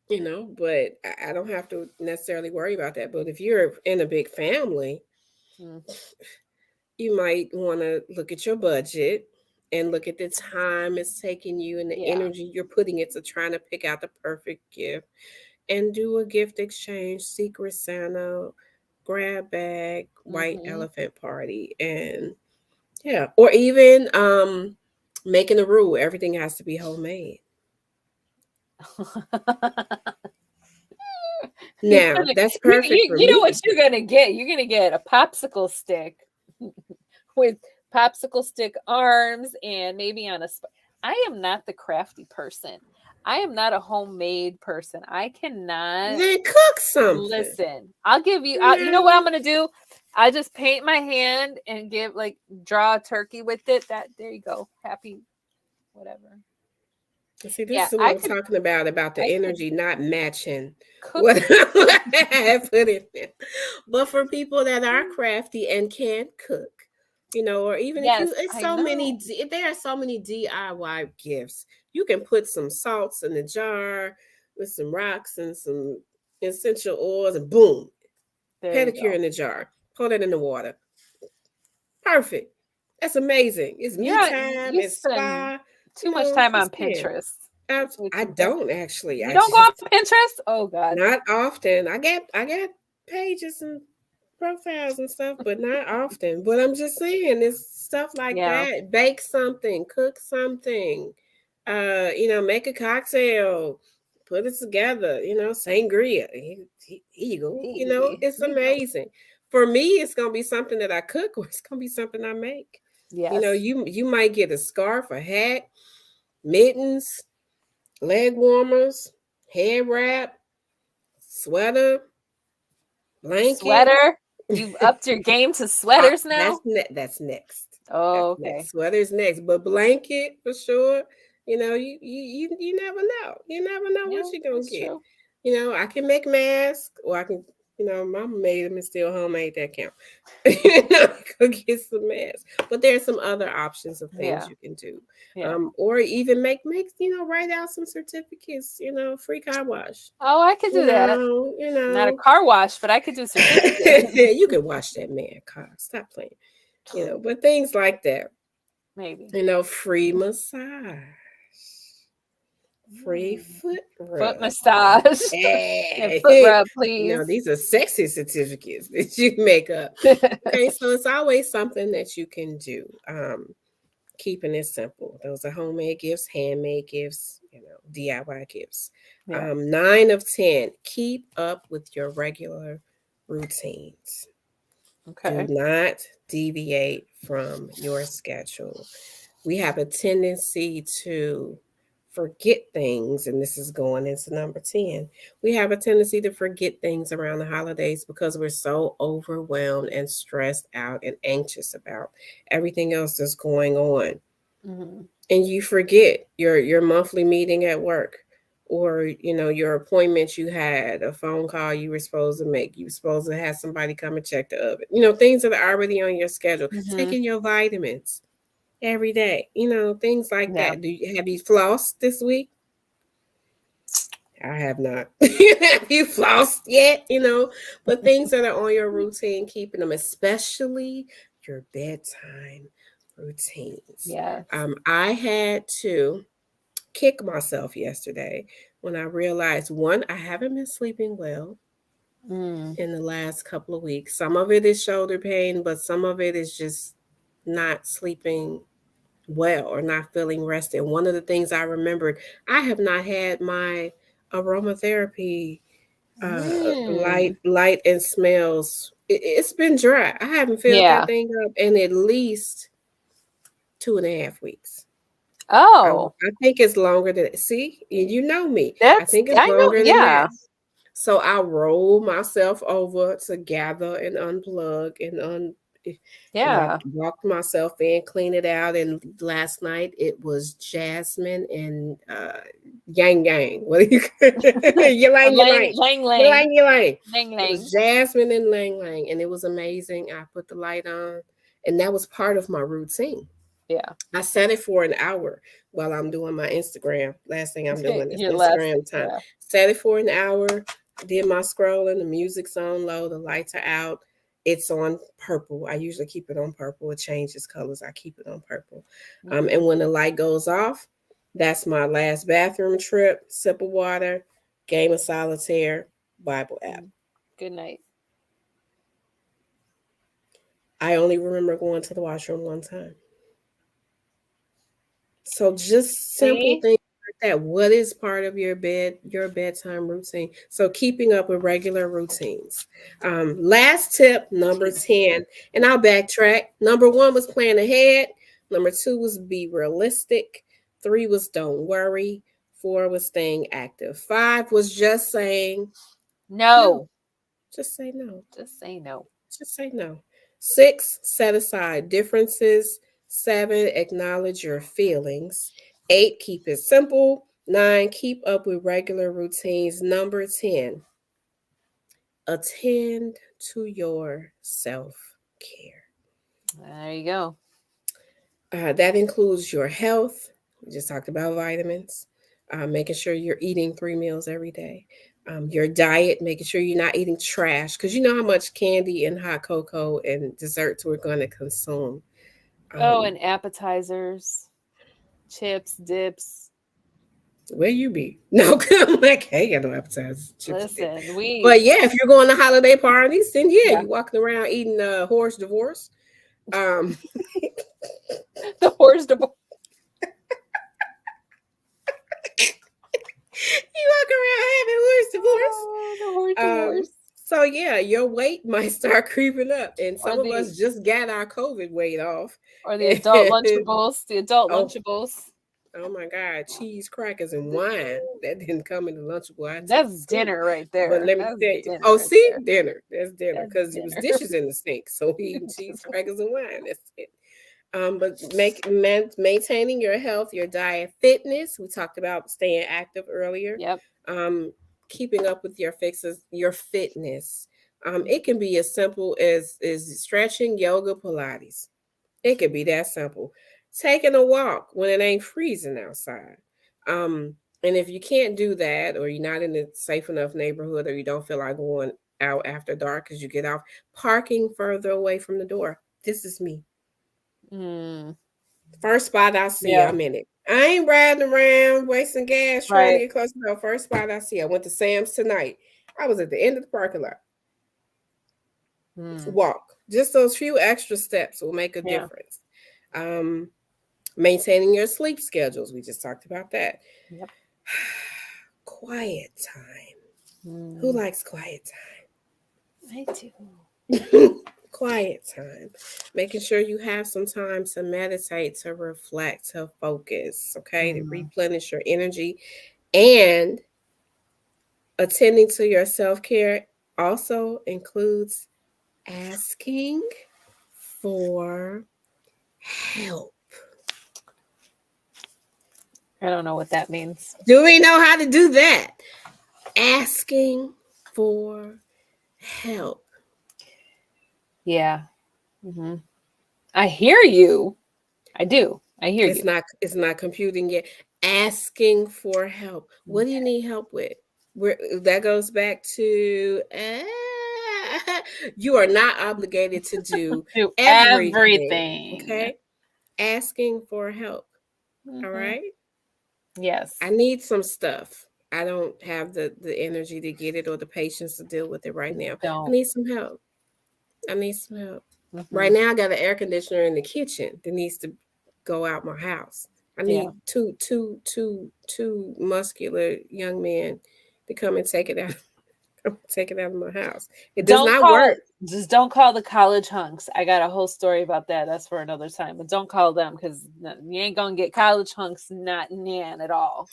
But I don't have to necessarily worry about that. But if you're in a big family, Mm. you might want to look at your budget and look at the time it's taking you and the Yeah. energy you're putting into trying to pick out the perfect gift and do a gift exchange, Secret Santa, grab bag, white Mhm. elephant party, and yeah, or even making a rule everything has to be homemade. You're Now gonna that's perfect for you know what me. you're gonna get? You're gonna get a popsicle stick with popsicle stick arms and maybe on a I am not the crafty person. I am not a homemade person. I cannot Then cook something. listen. I'll give you you know what I'm No. gonna do? I just paint my hand and give like draw a turkey with it. That there you go. Happy whatever. See, Yeah, this is what I'm talking about the I could energy not matching cook. what I put in there. But for people that are crafty and can cook, or even if Yes, you, it's I so many, know. there are so many DIY gifts. You can put some salts in the jar with some rocks and some essential oils, and boom, There you pedicure go. in the jar. Pour that in the water. Perfect. That's amazing. It's me time. You It's spend spa. too much time on Just skin. Pinterest. Way I too much. don't actually. You I don't go on just Pinterest? Oh God. not often. I got pages and profiles and stuff, but not often. But I'm just saying, it's stuff like Yeah. that. Bake something, cook something. Make a cocktail, put it together. Sangria. Here you go. Hey, It's here you go. amazing. For me, it's gonna be something that I cook, or it's gonna be something I make. Yes. You might get a scarf, a hat, mittens, leg warmers, head wrap, sweater, blanket. Sweater. You've upped your game to sweaters now? That's next. That's Oh, okay. next. Sweater's next, but blanket for sure. You never know. You never know what Yeah, you're gonna that's get. true. I can make masks, or I can. Mama made them and still homemade. That count. Go get some masks. But there's some other options of things Yeah. you can do, Yeah. or even write out some certificates. Free car wash. Oh, I could do that. You Not a know. car wash, but I could do certificate. You can wash that man car. Stop playing. But things like that. Maybe. Free massage, free Mm. foot Foot rub. massage and foot Hey, rub, please. these are sexy certificates that you make up. Okay, so it's always something that you can do. Keeping it simple. Those are homemade gifts, handmade gifts, DIY gifts. Yeah. 9 of 10. Keep up with your regular routines. Do Okay. not deviate from your schedule. We have a tendency to forget things, and this is going into number 10. We have a tendency to forget things around the holidays because we're so overwhelmed and stressed out and anxious about everything else that's going on. Mm-hmm. And you forget your monthly meeting at work, or your appointments you had, a phone call you were supposed to make, you were supposed to have somebody come and check the oven, things that are already on your schedule, Mm-hmm. taking your vitamins every day, things like Yeah. that. Have you flossed this week? I have not. Have you flossed yet? But things that are on your routine, keeping them, especially your bedtime routines. Yes. I had to kick myself yesterday when I realized, one, I haven't been sleeping well Mm. in the last couple of weeks. Some of it is shoulder pain, but some of it is just not sleeping well or not feeling rested. One of the things I remembered, I have not had my aromatherapy Mm. light and smells. It's been dry. I haven't filled that Yeah. thing up in at least 2.5 weeks. Oh, I think it's longer than, see, you know me. I that's think it's I know. longer than that. Yeah. So I roll myself over to gather and unplug and I Yeah. walked myself in, clean it out. And last night it was jasmine and yang yang. What do you ylang Lang ylang. lang lang Ylang ylang. lang It lang. was jasmine and lang lang, and it was amazing. I put the light on, and that was part of my routine. Yeah. I set it for an hour while I'm doing my Instagram. Last thing I'm doing is Your last. Instagram time. Yeah. Set it for an hour. Did my scrolling. The music's on low. The lights are out. It's on purple. I usually keep it on purple. It changes colors. I keep it on purple. And Mm-hmm. when the light goes off, that's my last bathroom trip. Sip of water, game of solitaire, Bible app. Good night. I only remember going to the washroom one time. So just simple See? things like that. What is part of your bedtime routine? So keeping up with regular routines. Last tip, number 10, and I'll backtrack. Number one was plan ahead. Number two was be realistic. Three was don't worry. Four was staying active. Five was just saying no. No. Just say no. Just say no. Just say no. Six, set aside differences. Seven, acknowledge your feelings. Eight, keep it simple. Nine, keep up with regular routines. Number 10, attend to your self care. There you go. That includes your health. We just talked about vitamins, making sure you're eating 3 meals every day. Your diet, making sure you're not eating trash, because you know how much candy and hot cocoa and desserts we're going to consume. Oh, Um, and appetizers, chips, dips. where you be? No, I'm like, hey, I got no appetizers, chips and dip. Listen, we But yeah, if you're going to holiday parties, then yeah, yeah. you walking around eating horse divorce. Um, The horse divorce. you walk around having horse Oh, the horse divorce. divorce. So yeah, your weight might start creeping up, and Or some of the us just got our COVID weight off. or the adult And, lunchables. The adult oh, lunchables. oh my God, cheese, crackers, and wine that didn't come in the lunchable. I took That's to school. dinner right But there. let me That's tell you, dinner oh, right see, there. dinner. That's dinner That's because it was dinner. dishes in the sink. So we eating cheese, crackers, and wine. That's it. But maintaining your health, your diet, fitness. We talked about staying active earlier. Yep. Um, keeping up with your fixes, your fitness. It can be as simple as stretching, yoga, Pilates. It could be that simple. Taking a walk when it ain't freezing outside. Um, and if you can't do that, or you're not in a safe enough neighborhood, or you don't feel like going out after dark because you get off, parking further away from the door. This is me. Mm, First spot I see, yeah. I'm in it. I ain't riding around wasting gas trying to Right. get close to the first spot I see. I went to Sam's tonight. I was at the end of the parking lot. Mm, Walk. Just those few extra steps will make a yeah. difference. Um, maintaining your sleep schedules. We just talked about that. Yep. Quiet time. Who Mm, likes quiet I do. time? quiet time, making sure you have some time to meditate, to reflect, to focus, okay, to Mm. replenish your energy, and attending to your self care also includes asking for help. I don't know what that means. Do we know how to do that? Asking for help. Yeah. Hmm. I hear you. I do. I hear you. It's not computing yet. Asking for help. What do you Okay. need help with? Where that goes back to you are not obligated to do Do everything. everything. Okay. Asking for help. All Hmm. right. I Yes. need some stuff. I don't have the energy to get it or the patience to deal with it right now. I Don't. need some help. I need some help. Hmm. Right now, I got an air conditioner in the kitchen that needs to go out my house. I Yeah. need two muscular young men to come and take it out, take it out of my house. It does Don't not call work. just don't call the college hunks. I got a whole story about that. That's for another time. But don't call them because you ain't gonna get college hunks not nan at all.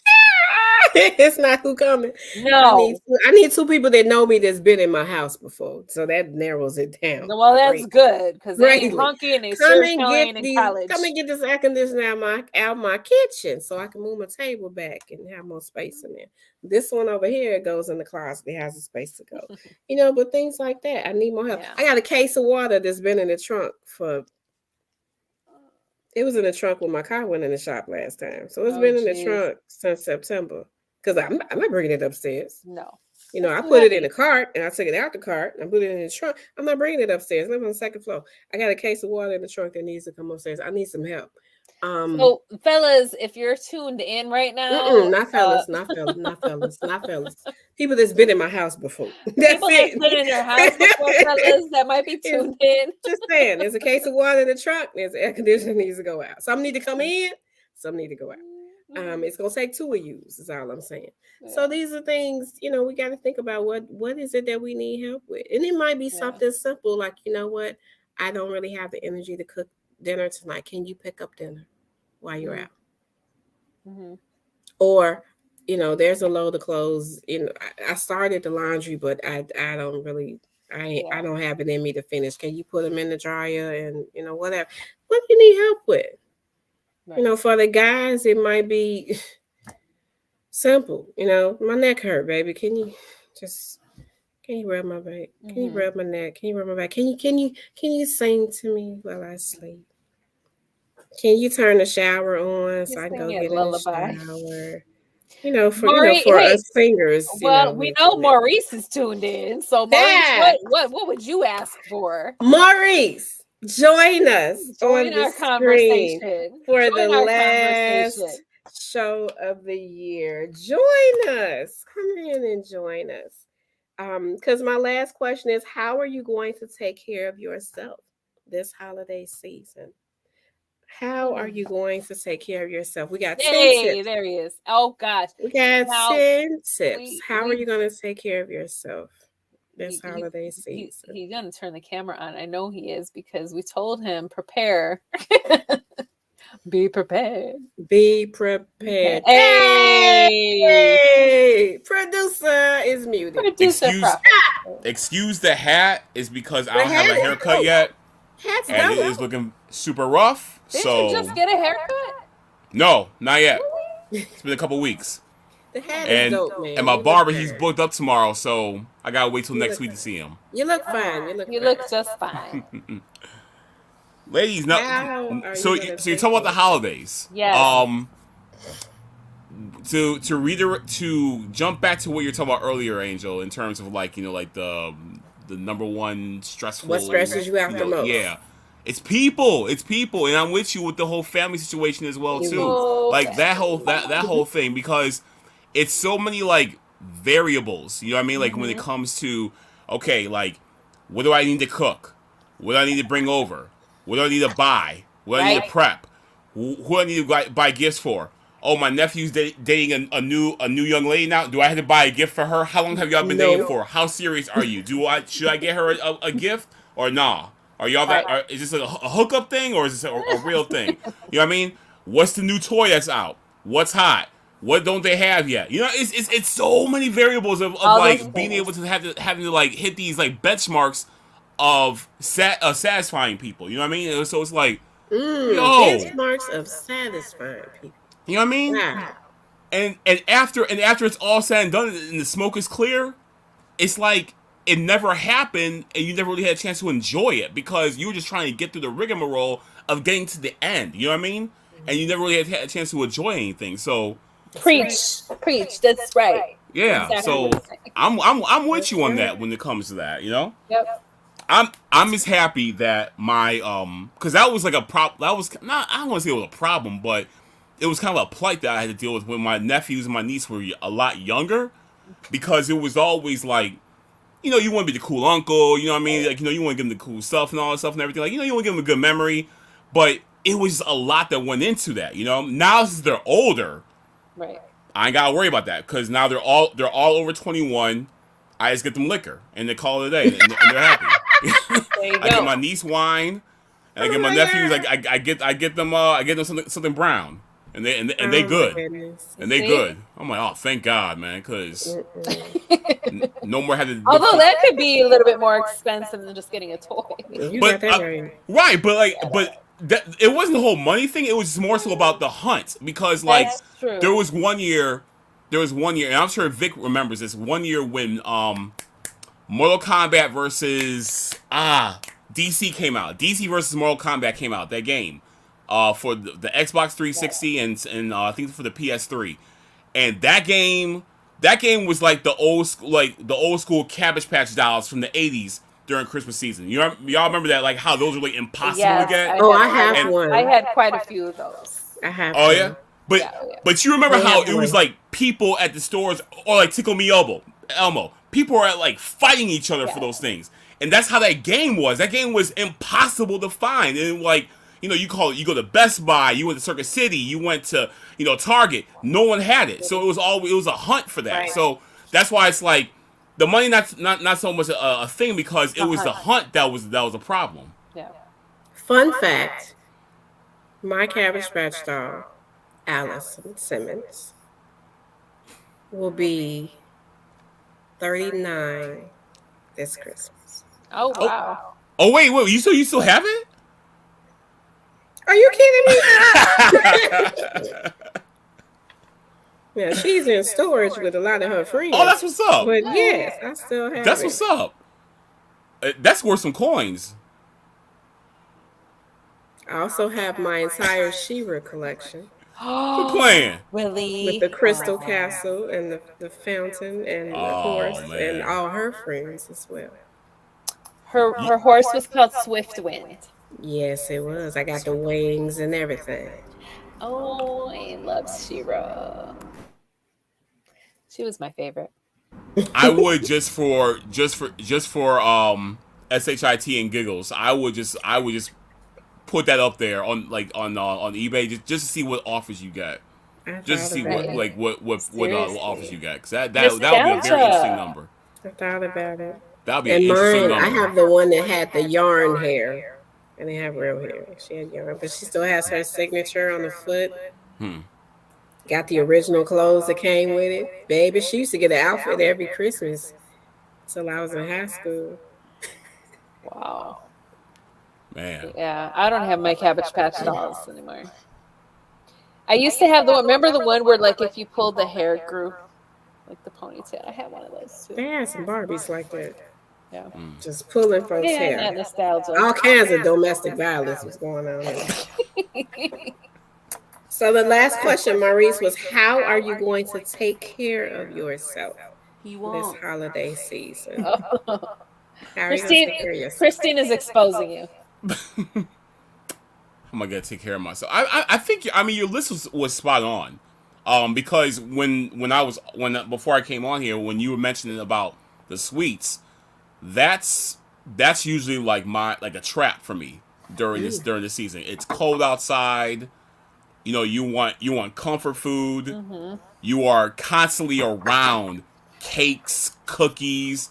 It's not who coming. No. I need two people that know me that's been in my house before, so that narrows it down Well, that's great. good because they ain't Greatly. hunky and they sure as hell ain't in Come college. and get this air conditioner out my kitchen so I can move my table back and have more space in there. This one over here goes in the closet. It has a space to go. But things like that. I need more help. Yeah. I got a case of water that's been in the trunk for it was in the trunk when my car went in the shop last time. So it's Oh, been in the jeez. trunk since September. Because I'm not bringing it upstairs. No. It's I too put it in the heavy. cart and I took it out the cart and I put it in the trunk. I'm not bringing it upstairs. I live on the second floor. I got a case of water in the trunk that needs to come upstairs. I need some help. Um, So, fellas, if you're tuned in right now, not fellas, not fellas, not fellas, not fellas. People that's been in my house before. That's people that's been in their house before, it. fellas, that might be It's tuned in. just saying, there's a case of water in the trunk. There's air conditioner needs to go out. Some need to come in. Some need to go out. Mhm. It's gonna take two of you. Is all I'm saying. So Yeah. these are things we got to think about. What is it that we need help with, and it might be Yeah. something simple like what, I don't really have the energy to cook dinner tonight. Can you pick up dinner while you're Mm. out? Mhm. Or there's a load of clothes. I started the laundry, but I don't really. I Yeah. don't have it in me to finish. Can you put them in the dryer and whatever? What do you need help with? Right. For the guys, it might be simple. My neck hurt, baby. Just can you rub my back? Can you Mhm. rub my neck? Can you rub my back? Can you sing to me while I sleep? Can you turn the shower on You so I can go sing it get in the lullaby. shower? Maurice, For hey, us singers, well, we know when it Maurice is tuned in. So, Maurice, yeah. what would you ask for? Maurice, join us on Join the our screen conversation. for the Join our last conversation. show of the year. Join us. Come in and join us. Because my last question is, how are you going to take care of yourself this holiday season? How are Mm. you going to take care of yourself? We got 10 Hey, tips. there he is. Oh gosh. We got Now 10 tips. we How are we you going to take care of yourself this he, he, holiday season? he's gonna turn the camera on. I know he is because we told him prepare. Be prepared. Be Okay. prepared. Hey, Hey! Producer is muted. producer Excuse profit. excuse the hat is because I The don't have hat a is haircut dope. yet Hat's and it dope. is looking super rough. Didn't you So just get a haircut? no, not yet. Really? It's been a couple weeks. The hat is And dope, and man. my You look barber he's good. booked up tomorrow, so I gotta wait till You next look week to see him. you look fine. You look You fine. look just fine. Ladies, now How are so you you, gonna so you're take talking about care the of yourself? holidays. Yes. To redirect to jump back to what you're talking about earlier, Angel, in terms of like the number one What stressful stresses you out the most? yeah, it's people, and I'm with you with the whole family situation as well too, So like that whole family. that whole thing, because it's so many like variables, you know what I mean, like when it Hmm. comes to, okay, like what do I need to cook, what do I need to bring over, what do I need to buy, what do I need Right? to prep, who do I need to buy gifts for. Oh, my nephew's dating a new young lady now. Do I have to buy a gift for her? How long have y'all been dating No. for? How serious are you? Should I get her a gift or nah? Are y'all Right. is this a hookup thing or is this a real thing? You know what I mean? What's the new toy that's out? What's hot? What don't they have yet? You know, it's so many variables of All those like being able things. to having to like hit these like benchmarks of satisfying people. You know what I mean? So it's like, yo, Benchmarks of satisfying people. you know what I mean? Wow. And after it's all said and done and the smoke is clear, it's like it never happened and you never really had a chance to enjoy it because you were just trying to get through the rigmarole of getting to the end. You know what I mean? And you never really had a chance to enjoy anything. So Preach, preach. That's right. yeah, Exactly so what I'm saying. I'm with That's you on right. that when it comes to that. You know, Yep. I'm just happy that my because that was like a that was not, I don't want to say it was a problem, but it was kind of a plight that I had to deal with when my nephews and my niece were a lot younger because it was always like, you know, you want to be the cool uncle, you know what I mean? Like, you know, you want to give them the cool stuff and all that stuff and everything. Like, you know, you want to give them a good memory, but it was a lot that went into that, you know? Now since they're older, Right. I ain't got to worry about that because now they're all over 21. I just get them liquor and they call it a day and they're happy. There you I get go. my niece wine and I Oh get my my nephews God. I get them something brown and they Oh my good. goodness. And they See? good. I'm like, oh, thank God, man, because no more had to. Although that could be a little bit more expensive than just getting a toy. You got But that right. right, but that it wasn't the whole money thing. It was just more so about the hunt because like That's true. there was one year, and I'm sure Vic remembers this one year when Mortal Kombat versus DC came out. DC versus Mortal Kombat came out. That game for the Xbox 360 and I think for the PS3. And that game was like the old school Cabbage Patch dolls from the 80s during Christmas season. Y'all remember that, like how those were like impossible to Yes, get? Oh, I have one. I had quite a few of those. I have Oh one. yeah? But Yeah, yeah. but you remember I how have it was one. like people at the stores or like Tickle Me Elmo. People were like fighting each other for those things. And that's how that game was. That game was impossible to find. And like, you know, you go to Best Buy, you went to Circuit City, you went to, you know, Target. No one had it. So it was a hunt for that. Right. So that's why it's like the money not so much a thing because it was the hunt that was a problem. Yeah. Fun fact: my Cabbage Patch doll, Allison Simmons, will be 39 this Christmas. Oh wow. Oh wait, you still have it? Are you kidding me? Yeah, she's in storage with a lot of her friends. Oh, that's what's up. But yes, I still have That's it. what's up. That's worth some coins. I also have my entire She-Ra collection Quit playing. Really? with the crystal castle and the fountain and the horse Man. and all her friends as well. Her horse was called Swift Wind. Yes, it was. I got the wings and everything. Oh, I love She-Ra. She was my favorite. I would just for shit and giggles. I would just put that up there on eBay just to see what offers you get. I Just to thought see about it. what offers you get. Cuz that would be a very Nostalgia. interesting number. I thought about it. That would be an And interesting mine, I number. have the one that had the yarn hair. And they have real hair. She had yarn, but she still has her signature on the foot. Got the original clothes that came with it. Baby, she used to get an outfit every Christmas till I was in high school. Wow. Man. Yeah, I don't have my Cabbage Patch dolls anymore. I used to have the one. Remember the one where, like, if you pulled the hair, it grew like the ponytail. I had one of those too. They had some Barbies like that. Yeah. Just pulling folks' Yeah, that hair. nostalgia. All kinds of domestic violence was going on there. So the last question, Maurice, was how are you going to take care of yourself this holiday season? How are you going to take care of yourself? Christine is exposing you. I'm gonna take care of myself. I think your list was spot on. Because before I came on here, when you were mentioning about the sweets, that's usually like a trap for me during the season. It's cold outside. You know, you want comfort food. Mm-hmm. You are constantly around cakes, cookies,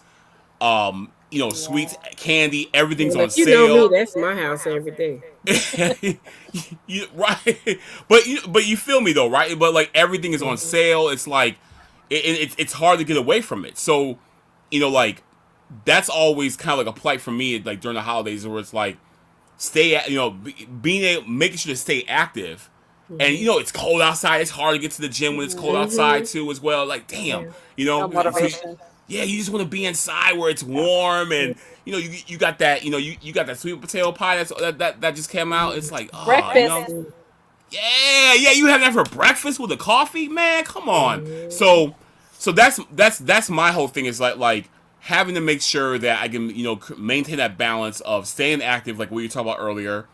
sweets, Yeah. candy, everything's Well, on if you know me, sale. that's my house every day. Right, but you feel me though, right? But like everything is on Mhm. sale. It's like it's hard to get away from it. So, like that's always kind of like a plight for me, like during the holidays, where it's like being able, making sure to stay active. And Mhm. it's cold outside. It's hard to get to the gym when it's cold Mhm. outside Mhm. too, as well. Like, damn, Yeah. No so motivation. yeah, you just want to be inside where it's warm, and you got that you got that sweet potato pie that just came out. It's Mhm. like, Breakfast. yeah, you have that for breakfast with a coffee, man. Come on. Mhm. So that's my whole thing is like having to make sure that I can maintain that balance of staying active, like what you talked about earlier,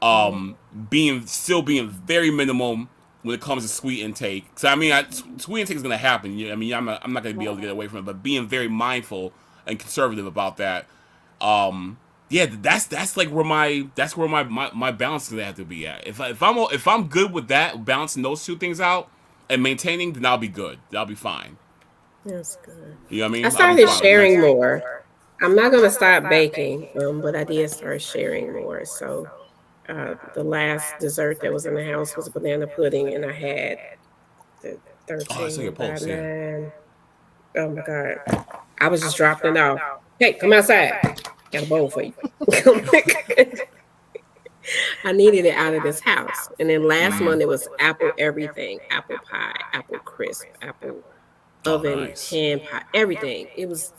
Mhm. being very minimum when it comes to sweet intake. So I mean, sweet intake is gonna happen. I mean, I'm not gonna be able to get away from it, but being very mindful and conservative about that. Yeah, that's like where my balance is gonna have to be at. If I'm good with that, balancing those two things out and maintaining, then I'll be good. I'll be fine. That's good. You know what I I mean? I'll be started fine with the sharing next. more. I'm not gonna stop baking, but I did start sharing more. So the last dessert that was in the house was banana pudding, and I had the Oh, I saw your 13 by post. Yeah. 9. Oh my God. I was just dropping it off. Hey, come outside. Got a bowl for you. I needed it out of this house. And then last Mm-hmm. month it was apple everything, apple pie, apple crisp, apple Oh, oven nice, pan pie, everything. It was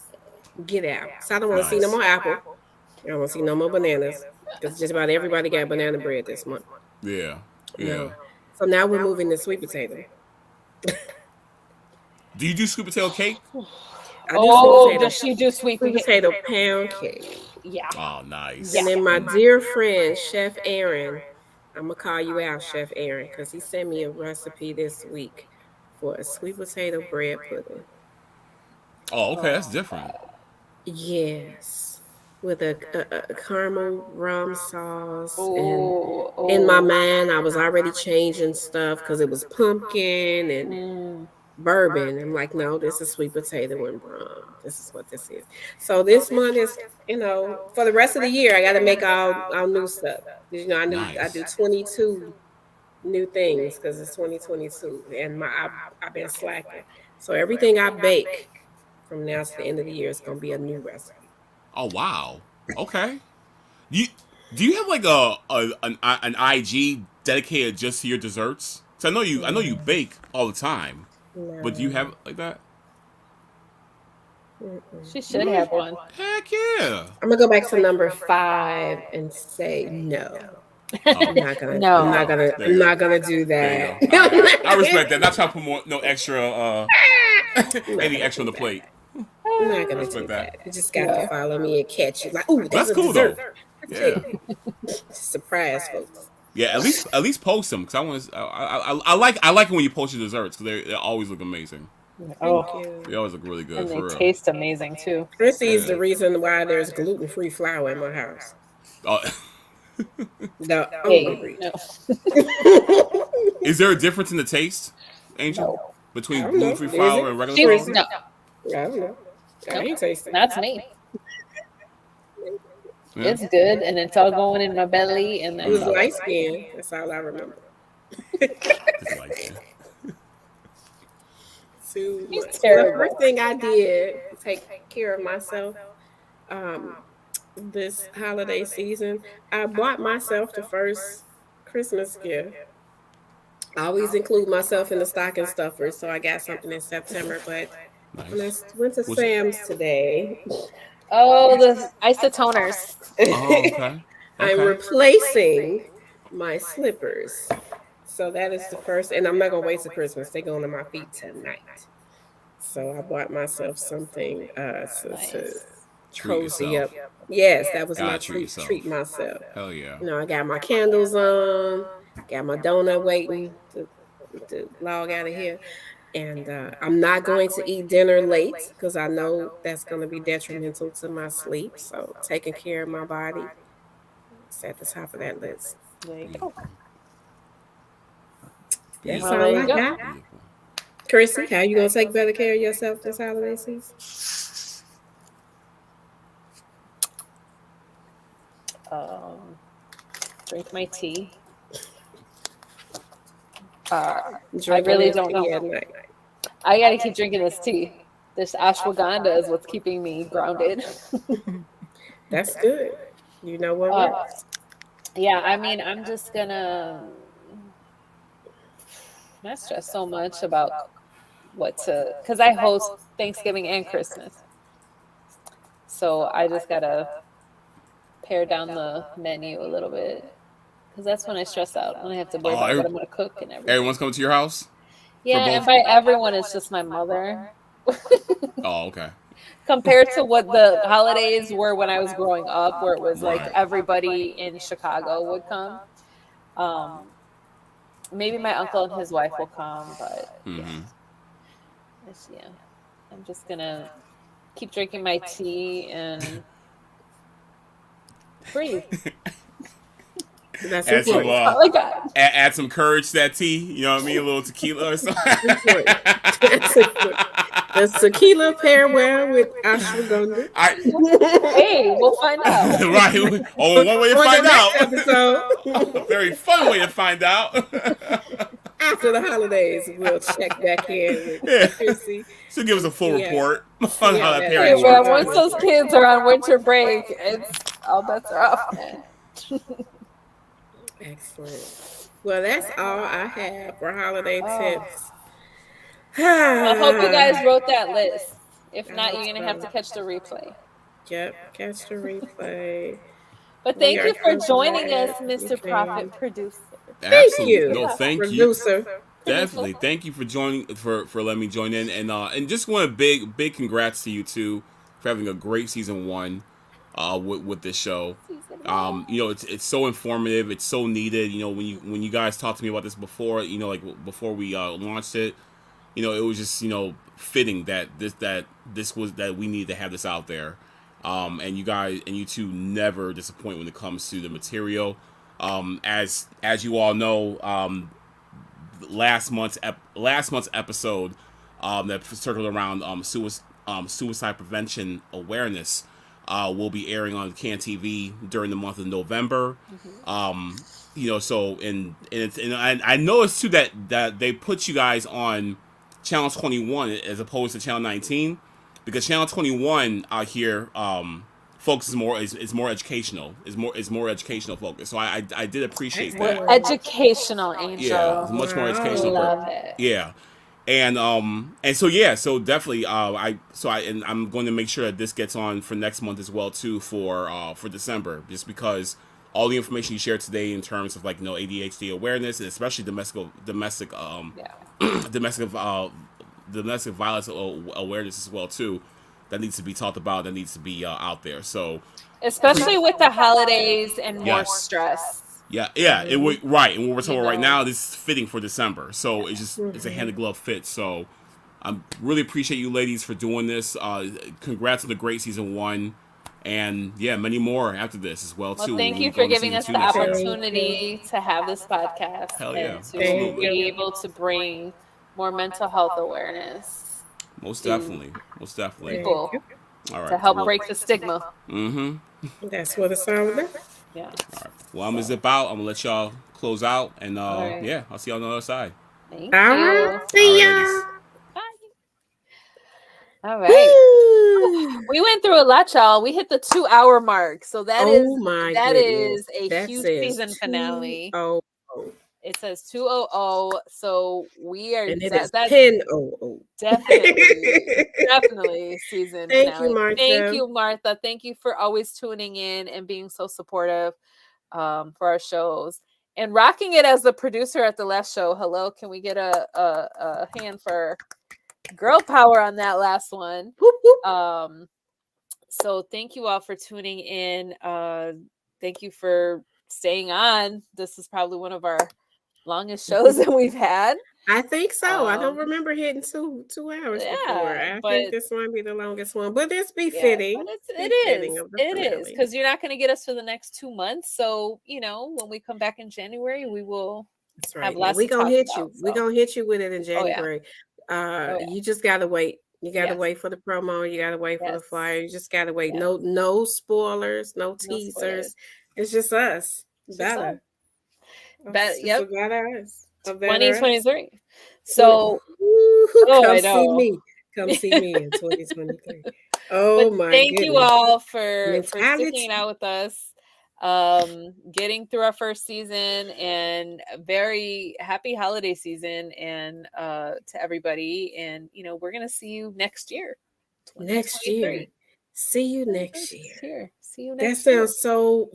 get out. So I don't want to see no nice. more apple. I don't want to see no more bananas because just about everybody got banana bread this month. Yeah, yeah. No. So now we're moving to sweet potato. Do you do sweet potato cake? I do Oh, does she do sweet sweet potato? potato pound cake. Yeah. Oh, Yeah. And nice. then my dear friend, Chef Aaron, I'm gonna call you out, Chef Aaron, because he sent me a recipe this week for a sweet potato bread pudding. Oh, okay, that's Oh. different. Yes, with a caramel rum sauce. And Oh. in my Oh. mind, I was already changing stuff because it was pumpkin and Mm. bourbon. I'm like, no, this is sweet potato and rum. This is what this is. So this month is, for the rest of the year, I got to make all new stuff. 'Cause, I do Nice. 22 new things because it's 2022, and I've been slacking. So everything I bake from now to the end of the year is gonna be a new recipe. Oh, wow. Okay. You do you have like an IG dedicated just to your desserts? Cause I know you No, bake all the time, but do you have no. it like that? Mm-mm. She should Really? have one. Heck yeah. I'm gonna go back to number 5 and say no. Oh, there I'm you not No. go. gonna. There you I'm go. not gonna do There you that. go. All right, I respect that. Not trying to put no extra I'm not any gonna extra on do the that. plate. I'm not I gonna respect do that. that. You just got to No. follow me and catch you. Like, oh, But that's that's a cool dessert. though. That's Yeah. it. Surprise, folks. Yeah, at least post them because I want to. I like it when you post your desserts because they always look amazing. Thank Oh, They you. always look really good and they for real. taste amazing too. Chrissy is Yeah. the reason why there's gluten-free flour in my house. Oh, The only Hey, reason. no, is there a difference in the taste, Angel, no. I between don't know. gluten-free Is flour it, and regular She flour? Chrissy? no, I don't know. I no. ain't tasting. That's me. Yeah. It's good, and it's all going in my belly, and It that's was all. light skin. That's all I remember. Because you like skin. Too She's much. Well, the first terrible. thing I did to take care of myself um, this holiday season, I bought myself the first Christmas gift. I always include myself in the stocking stuffers, so I got something in September. But when I Nice. went to Was it? Sam's today, Oh, the isotoners. Oh, okay. I'm Okay. replacing my slippers. So that is the first, and I'm not gonna wait till Christmas. They're going to my feet tonight. So I bought myself something to Nice. Treat cozy up. yourself. Yes, that was my Gotta treat treat yourself. myself. Hell yeah. I got my candles on, got my donut waiting to log out of here. And I'm not going to eat dinner late because I know that's going to be detrimental to my sleep. So taking care of my body is at the top of that list. There you go. Beautiful. That's Well, Beautiful. there all you I go. got. Beautiful. Chrissy, how you going to take better care of yourself this holiday season? drink my tea. I Drinking really that don't tea know. at night. I gotta keep drinking this tea. This ashwagandha is what's keeping me grounded. That's good. You know what uh, works. yeah, I mean, I'm just gonna not stress so much about what to, because I host Thanksgiving and Christmas. So I just gotta pare down the menu a little bit because that's when I stress out, when I have to worry Oh, about what I'm gonna cook and everything. everyone's coming to your house for Yeah, and both. by everyone, it's just my mother. Oh, okay. Compared to what the holidays were when I was growing up, where it was like Right. everybody in Chicago would come. Um, Maybe my uncle and his wife will come, but yeah, Mm-hmm. yeah. I'm just gonna keep drinking my tea and breathe. That's Add some important. That's all I got. add some courage to that tea. You know what I mean? A little tequila or something. Important. That's important. The tequila pair well with ashwagandha. I Hey, we'll find out. right. Oh, one way to On the find next out. episode, A very fun way to find out. after the holidays, we'll check back in with Yeah. Chrissy She'll give us and a full see report on see how how that that Hey, pairing man, worked. once ashwagandha those works. kids are on winter break, it's all bets are off, man. Excellent. Well, that's all I have for holiday Oh, tips. I hope you I guys wrote that list. If not, hope you're gonna have to so. catch the replay. Yep, catch the replay. But We thank are you for so joining us, glad you Mr. Profit came. Producer. Thank Absolutely. you, No, thank you. producer. Producer. Definitely. Thank you for joining for letting me join in and just want a big congrats to you two for having a great season 1 with this show. Season one. It's so informative, it's so needed. When you guys talked to me about this before, like before we launched it, it was just fitting that this was that we needed to have this out there. And you two never disappoint when it comes to the material. As you all know, last month's episode that circled around suicide prevention awareness will be airing on CAN TV during the month of November. So and I noticed too that they put you guys on channel 21 as opposed to channel 19 because channel 21 out here focuses more is more educational is more educational focus. So I did appreciate We're that. Excellent. educational, Yeah, it's Angel. much more Wow. educational. Love it. Yeah, and so yeah, so definitely and I'm going to make sure that this gets on for next month as well too for December, just because all the information you shared today in terms of ADHD awareness and especially Yeah. domestic domestic violence awareness as well too, that needs to be talked about, that needs to be out there. So Especially with the holidays and more yes. stress. Yeah, it would right, and what we're talking You about right know. now, this is fitting for December, so it's a hand in glove fit. So I really appreciate you ladies for doing this. Congrats on the great season 1, and yeah, many more after this as well Well, too. thank When we you go for to giving season us 2 the next year. Thank you. opportunity to have this podcast Hell and yeah, to Thank absolutely, you. be able to bring more mental health awareness most to definitely, most definitely. Thank people you. All to right, help well, break the stigma. mm-hmm. That's what it's all about. Yeah. All right, well, I'm gonna So, zip out. I'm gonna let y'all close out, and all right. yeah, I'll see y'all on the other side. Thank All right. you. See All right, ya. ladies. Bye. All right. Woo. We went through a lot, y'all. We hit the 2 hour mark. So Oh my that goodness. is a That huge says season finale. 200. It says 200. So we are And it is that's 10:00. definitely season Thank you, finale. Thank Martha. you, Martha. Thank you for always tuning in and being so supportive for our shows and rocking it as the producer at the last show. Hello, can we get a hand for girl power on that last one? Whoop, whoop. So thank you all for tuning in. Thank you for staying on. This is probably one of our longest shows that we've had. I think so. I don't Um, remember hitting 2 hours before. Yeah, I but think this might be the longest one, but it's but befitting. it Befitting is of the it is finale. because you're not going to get us for the next 2 months. So when we come back in January, we will That's have right. And lots we to gonna talk hit about. you. We So, gonna hit you with it in oh yeah, January. oh You just gotta wait. You gotta yes, wait for the promo. You gotta wait for the yes, flyer. You just gotta wait. yeah. No spoilers, no No spoilers. teasers. It's just us. It's just us. Better. It's just Yep. a better us. A better us. 2023. So, oh, Come I see know. me. Come see me in 2023. Oh But my thank you goodness. all for sticking Mentality. it out with us, getting through our first season, and a very happy holiday season, and to everybody. And we're gonna see you next year, Next year. 2023. See you next year. See you That next year. sounds so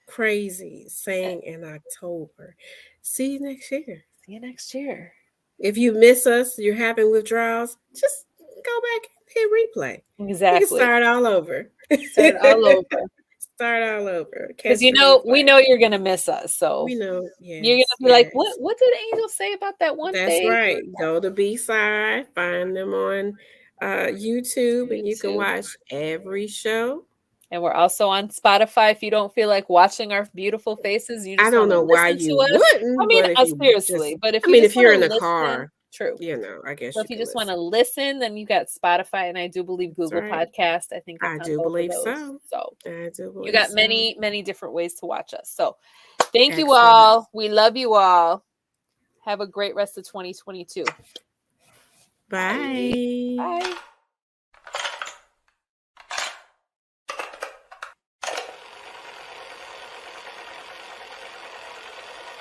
crazy saying in October. See you next year. See you next year. If you miss us, you're having withdrawals, just go back and hit replay. You can Exactly. start all over. Start all over. Start all over. Because Catch the we replay. know you're gonna miss us. So We know, you're yes, gonna be like, yes. what did Angel say about that one That's thing? right. Go to B-Side, find them on YouTube, and you can watch every show. And we're also on Spotify. If you don't feel like watching our beautiful faces, you I just don't want to know why listen you to us. wouldn't, I mean, but if you seriously. just, But if I you mean, just if you're want in to the listen, car, true. I guess So you if you can just want listen. to listen, then you got Spotify, and I do believe That's Google right. Podcast. I think it's I on do both of believe those. so. So I do you believe got so. many, many different ways to watch us. So thank you Excellent. all. We love you all. Have a great rest of 2022. Bye. Bye.